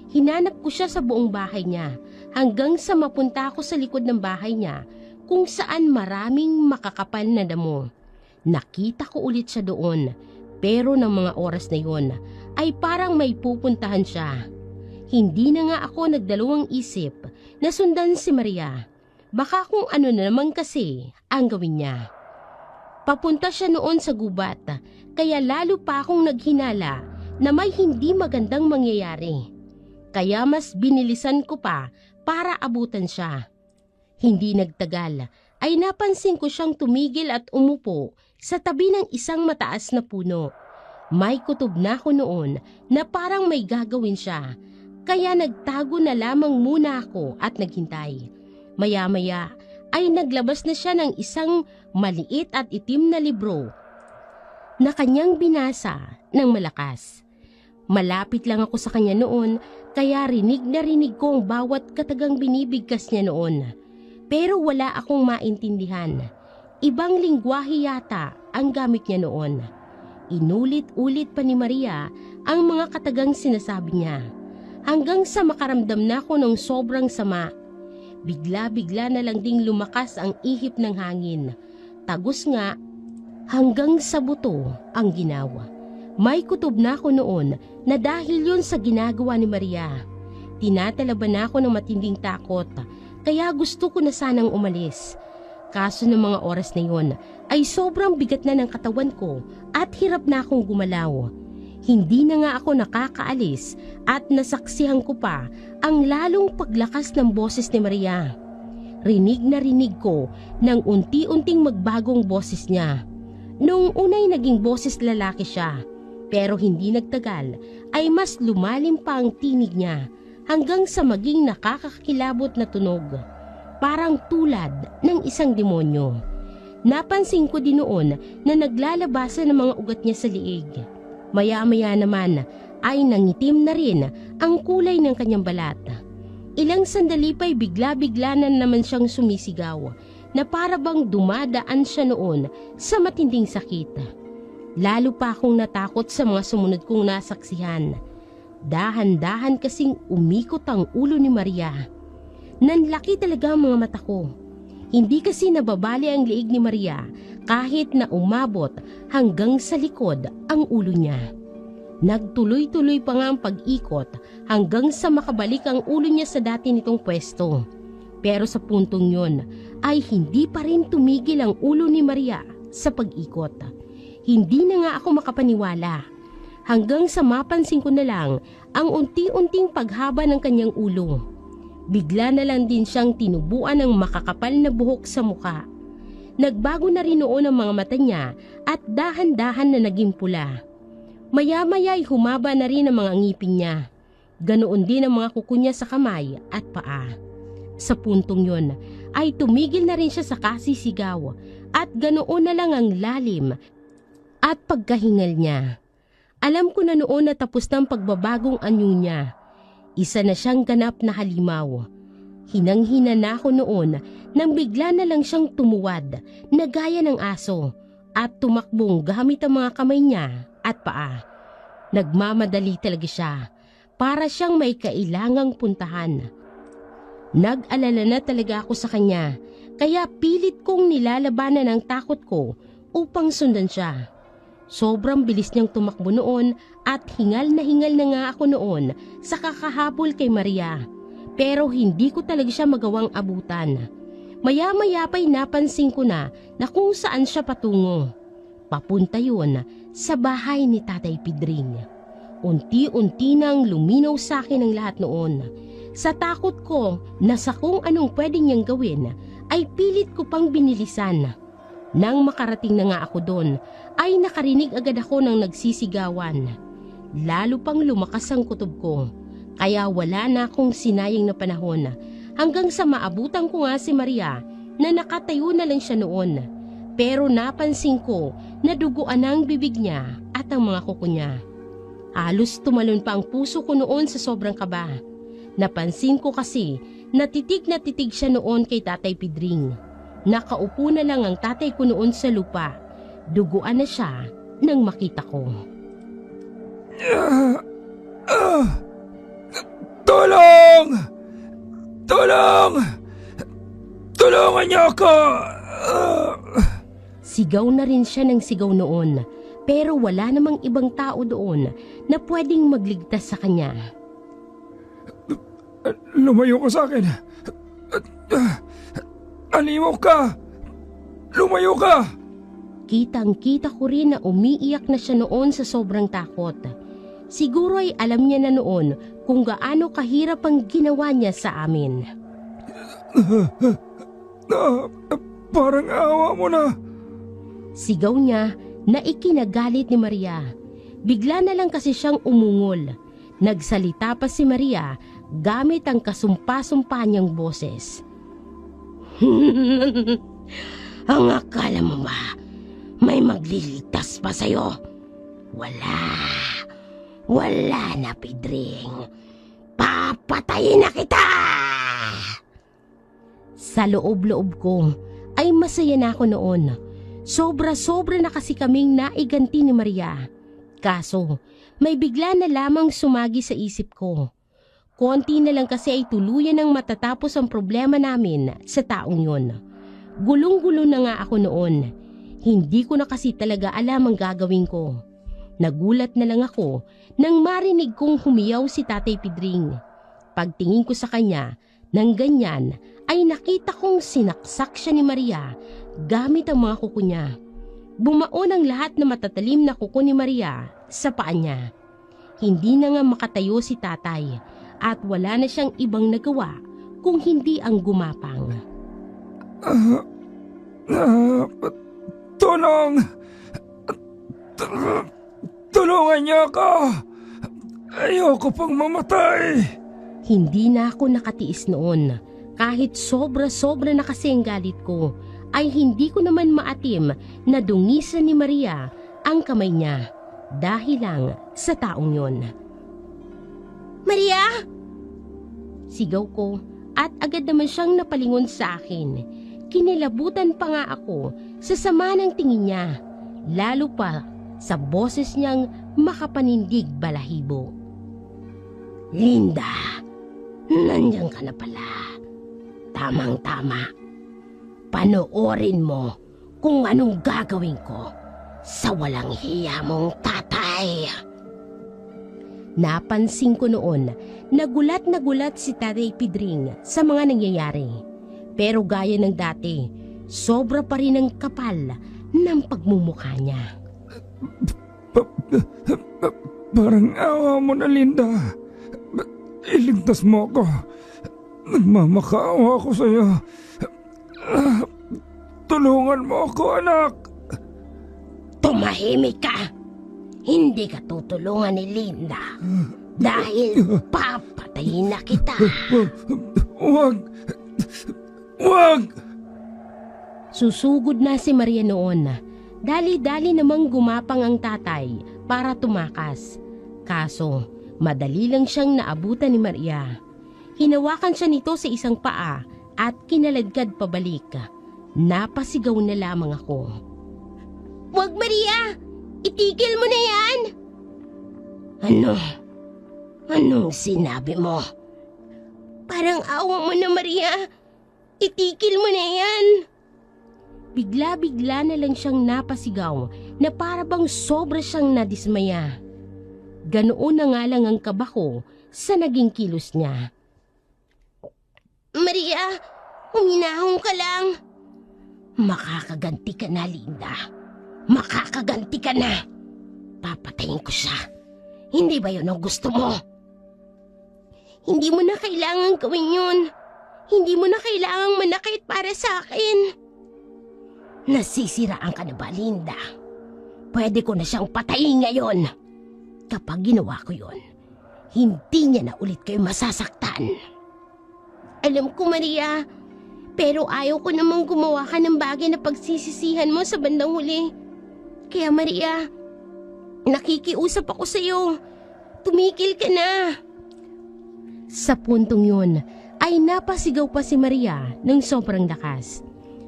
Hinanap ko siya sa buong bahay niya hanggang sa mapunta ako sa likod ng bahay niya kung saan maraming makakapal na damo. Nakita ko ulit siya doon, pero ng mga oras na yun ay parang may pupuntahan siya. Hindi na nga ako nagdalawang isip na sundan si Maria. Baka kung ano na naman kasi ang gawin niya. Papunta siya noon sa gubat, kaya lalo pa akong naghinala na may hindi magandang mangyayari. Kaya mas binilisan ko pa para abutan siya. Hindi nagtagal ay napansin ko siyang tumigil at umupo sa tabi ng isang mataas na puno. May kutob na ako noon na parang may gagawin siya, kaya nagtago na lamang muna ako at naghintay. Maya-maya ay naglabas na siya ng isang maliit at itim na libro na kanyang binasa ng malakas. Malapit lang ako sa kanya noon, kaya rinig na rinig ko ang bawat katagang binibigkas niya noon. Pero wala akong maintindihan. Ibang lingwahe yata ang gamit niya noon. Inulit-ulit pa ni Maria ang mga katagang sinasabi niya. Hanggang sa makaramdam na ako ng sobrang sama. Bigla-bigla na lang ding lumakas ang ihip ng hangin. Tagos nga hanggang sa buto ang ginawa. May kutob na ako noon na dahil yun sa ginagawa ni Maria. Tinatalaban na ako ng matinding takot, kaya gusto ko na sanang umalis. Kaso ng mga oras na yun ay sobrang bigat na ng katawan ko at hirap na akong gumalaw. Hindi na nga ako nakakaalis at nasaksihan ko pa ang lalong paglakas ng boses ni Maria. Rinig na rinig ko nang unti-unting magbagong boses niya. Noong unay naging boses lalaki siya, pero hindi nagtagal ay mas lumalim pa ang tinig niya hanggang sa maging nakakakilabot na tunog. Parang tulad ng isang demonyo. Napansin ko din noon na naglalabasan ng mga ugat niya sa liig. Maya-maya naman ay nangitim na rin ang kulay ng kanyang balat. Ilang sandali pa'y bigla-bigla na naman siyang sumisigaw na para bang dumadaan siya noon sa matinding sakit. Lalo pa akong natakot sa mga sumunod kong nasaksihan. Dahan-dahan kasing umikot ang ulo ni Maria. Nanlaki talaga ang mga mata ko. Hindi kasi nababali ang liig ni Maria kahit na umabot hanggang sa likod ang ulo niya. Nagtuloy-tuloy pa nga ang pag-ikot hanggang sa makabalik ang ulo niya sa dati nitong pwesto. Pero sa puntong yon ay hindi pa rin tumigil ang ulo ni Maria sa pag-ikot. Hindi na nga ako makapaniwala hanggang sa mapansin ko na lang ang unti-unting paghaba ng kanyang ulo. Bigla na lang din siyang tinubuan ng makakapal na buhok sa muka. Nagbago na rin noon ang mga mata niya at dahan-dahan na naging pula. Maya-maya ay humaba na rin ang mga ngipin niya. Ganoon din ang mga kuko niya sa kamay at paa. Sa puntong yon ay tumigil na rin siya sa kasisigaw at ganoon na lang ang lalim at pagkahingal niya. Alam ko na noon na tapos na ang pagbabagong anyo niya. Isa na siyang ganap na halimaw. Hinang-hina na ako noon nang bigla na lang siyang tumuwad na gaya ng aso at tumakbong gamit ang mga kamay niya at paa. Nagmamadali talaga siya para siyang may kailangang puntahan. Nag-alala na talaga ako sa kanya kaya pilit kong nilalabanan ang takot ko upang sundan siya. Sobrang bilis niyang tumakbo noon at hingal na nga ako noon sa kakahabol kay Maria. Pero hindi ko talaga siya magawang abutan. Maya-maya pa'y napansin ko na kung saan siya patungo. Papunta yun sa bahay ni Tatay Pidring. Unti-unti nang luminaw sa akin ang lahat noon. Sa takot ko na sa kung anong pwede niyang gawin ay pilit ko pang binilisan. Nang makarating na nga ako doon, ay nakarinig agad ako ng nagsisigawan. Lalo pang lumakas ang kutob ko, kaya wala na akong sinayang na panahon hanggang sa maabutan ko nga si Maria na nakatayo na lang siya noon. Pero napansin ko na duguan na ang bibig niya at ang mga kuko niya. Halos tumalon pa ang puso ko noon sa sobrang kaba. Napansin ko kasi na titig siya noon kay Tatay Pidring. Nakaupo na lang ang tatay ko noon sa lupa. Duguan na siya nang makita ko. Tulong! Tulong! Tulungan niyo ako! Sigaw na rin siya ng sigaw noon, pero wala namang ibang tao doon na pwedeng magligtas sa kanya. Lumayo ka sa akin. Alimaw ka! Lumayo ka! Kitang-kita ko rin na umiiyak na siya noon sa sobrang takot. Siguro ay alam niya na noon kung gaano kahirap ang ginawa niya sa amin. Parang awa mo na. Sigaw niya na ikinagalit ni Maria. Bigla na lang kasi siyang umungol. Nagsalita pa si Maria gamit ang kasumpa-sumpa niyang boses. Ang akala mo ba may magliligtas pa sa'yo? Wala na, Pidring. Papatayin na kita! Sa loob-loob ko ay masaya na ako noon. Sobra-sobra na kasi kaming naiganti ni Maria. Kaso, may bigla na lamang sumagi sa isip ko. Konti na lang kasi ay tuluyan ng matatapos ang problema namin sa taong yun. Gulong-gulo na nga ako noon. Hindi ko na kasi talaga alam ang gagawin ko. Nagulat na lang ako nang marinig kong humiyaw si Tatay Pidring. Pagtingin ko sa kanya, nang ganyan ay nakita kong sinaksak siya ni Maria gamit ang mga kuko niya. Bumaon ang lahat na matatalim na kuko ni Maria sa paa niya. Hindi na nga makatayo si tatay at wala na siyang ibang nagawa kung hindi ang gumapang. Tulong! Tulungan niyo ako! Ayoko pang mamatay! Hindi na ako nakatiis noon. Kahit sobra-sobra na kasi ang galit ko, ay hindi ko naman maatim na dungisan ni Maria ang kamay niya dahil lang sa taong yon. Maria! Sigaw ko at agad naman siyang napalingon sa akin. Kinilabutan pa nga ako sa sama ng tingin niya, lalo pa sa boses niyang makapanindig balahibo. Linda, nandiyan ka na pala. Tamang-tama. Panoorin mo kung anong gagawin ko sa walang hiya mong tatay. Napansin ko noon na gulat si Tatay Pedring sa mga nangyayari. Pero gaya ng dati, sobra pa rin ang kapal ng pagmumukha niya. Parang awa mo na, Linda. Iligtas mo ako. Nagmamakaawa ako sa'yo. Tulungan mo ako, anak. Tumahimik ka! Hindi ka tutulungan ni Linda dahil papatayin na kita. Wag! Wag! Susugod na si Maria noon. Dali-dali namang gumapang ang tatay para tumakas. Kaso, madali lang siyang naabutan ni Maria. Hinawakan siya nito sa isang paa at kinaladkad pabalik. Napasigaw na lamang ako. Wag, Maria! Itigil mo na yan! Ano? Anong sinabi mo? Parang awa mo na, Maria. Itigil mo na yan. Bigla-bigla na lang siyang napasigaw na para bang sobra siyang nadismaya. Ganoon na nga lang ang kaba ko sa naging kilos niya. Maria, huminahon ka lang. Makakaganti ka na, Linda. Makakaganti ka na. Papatayin ko siya. Hindi ba yun ang gusto mo? Hindi mo na kailangan gawin yun. Hindi mo na kailangang manakit para sa akin. Nasisiraan ka na ba, Linda? Pwede ko na siyang patayin ngayon. Kapag ginawa ko yun, hindi niya na ulit kayo masasaktan. Alam ko, Maria, pero ayaw ko namang gumawa ka ng bagay na pagsisisihan mo sa bandang huli. Kaya, Maria, nakikiusap ako sa'yo. Tumikil ka na. Sa puntong yun, ay napasigaw pa si Maria ng sobrang lakas.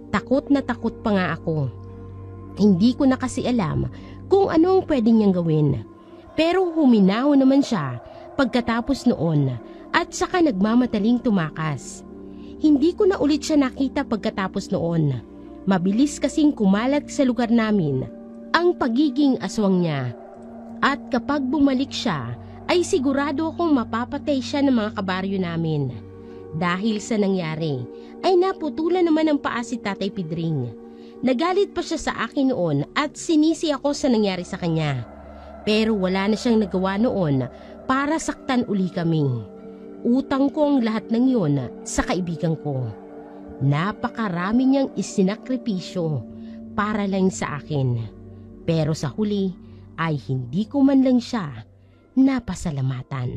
Takot na takot pa nga ako. Hindi ko na kasi alam kung ano ang pwede niyang gawin. Pero huminaw naman siya pagkatapos noon at saka nagmamataling tumakas. Hindi ko na ulit siya nakita pagkatapos noon. Mabilis kasing kumalat sa lugar namin ang pagiging aswang niya. At kapag bumalik siya, ay sigurado akong mapapatay siya ng mga kabaryo namin. Dahil sa nangyari, ay naputulan naman ang paa si Tatay Pedring. Nagalit pa siya sa akin noon at sinisi ako sa nangyari sa kanya. Pero wala na siyang nagawa noon para saktan uli kami. Utang ko ang lahat ng yun sa kaibigan ko. Napakarami niyang isinakripisyo para lang sa akin. Pero sa huli ay hindi ko man lang siya napasalamatan.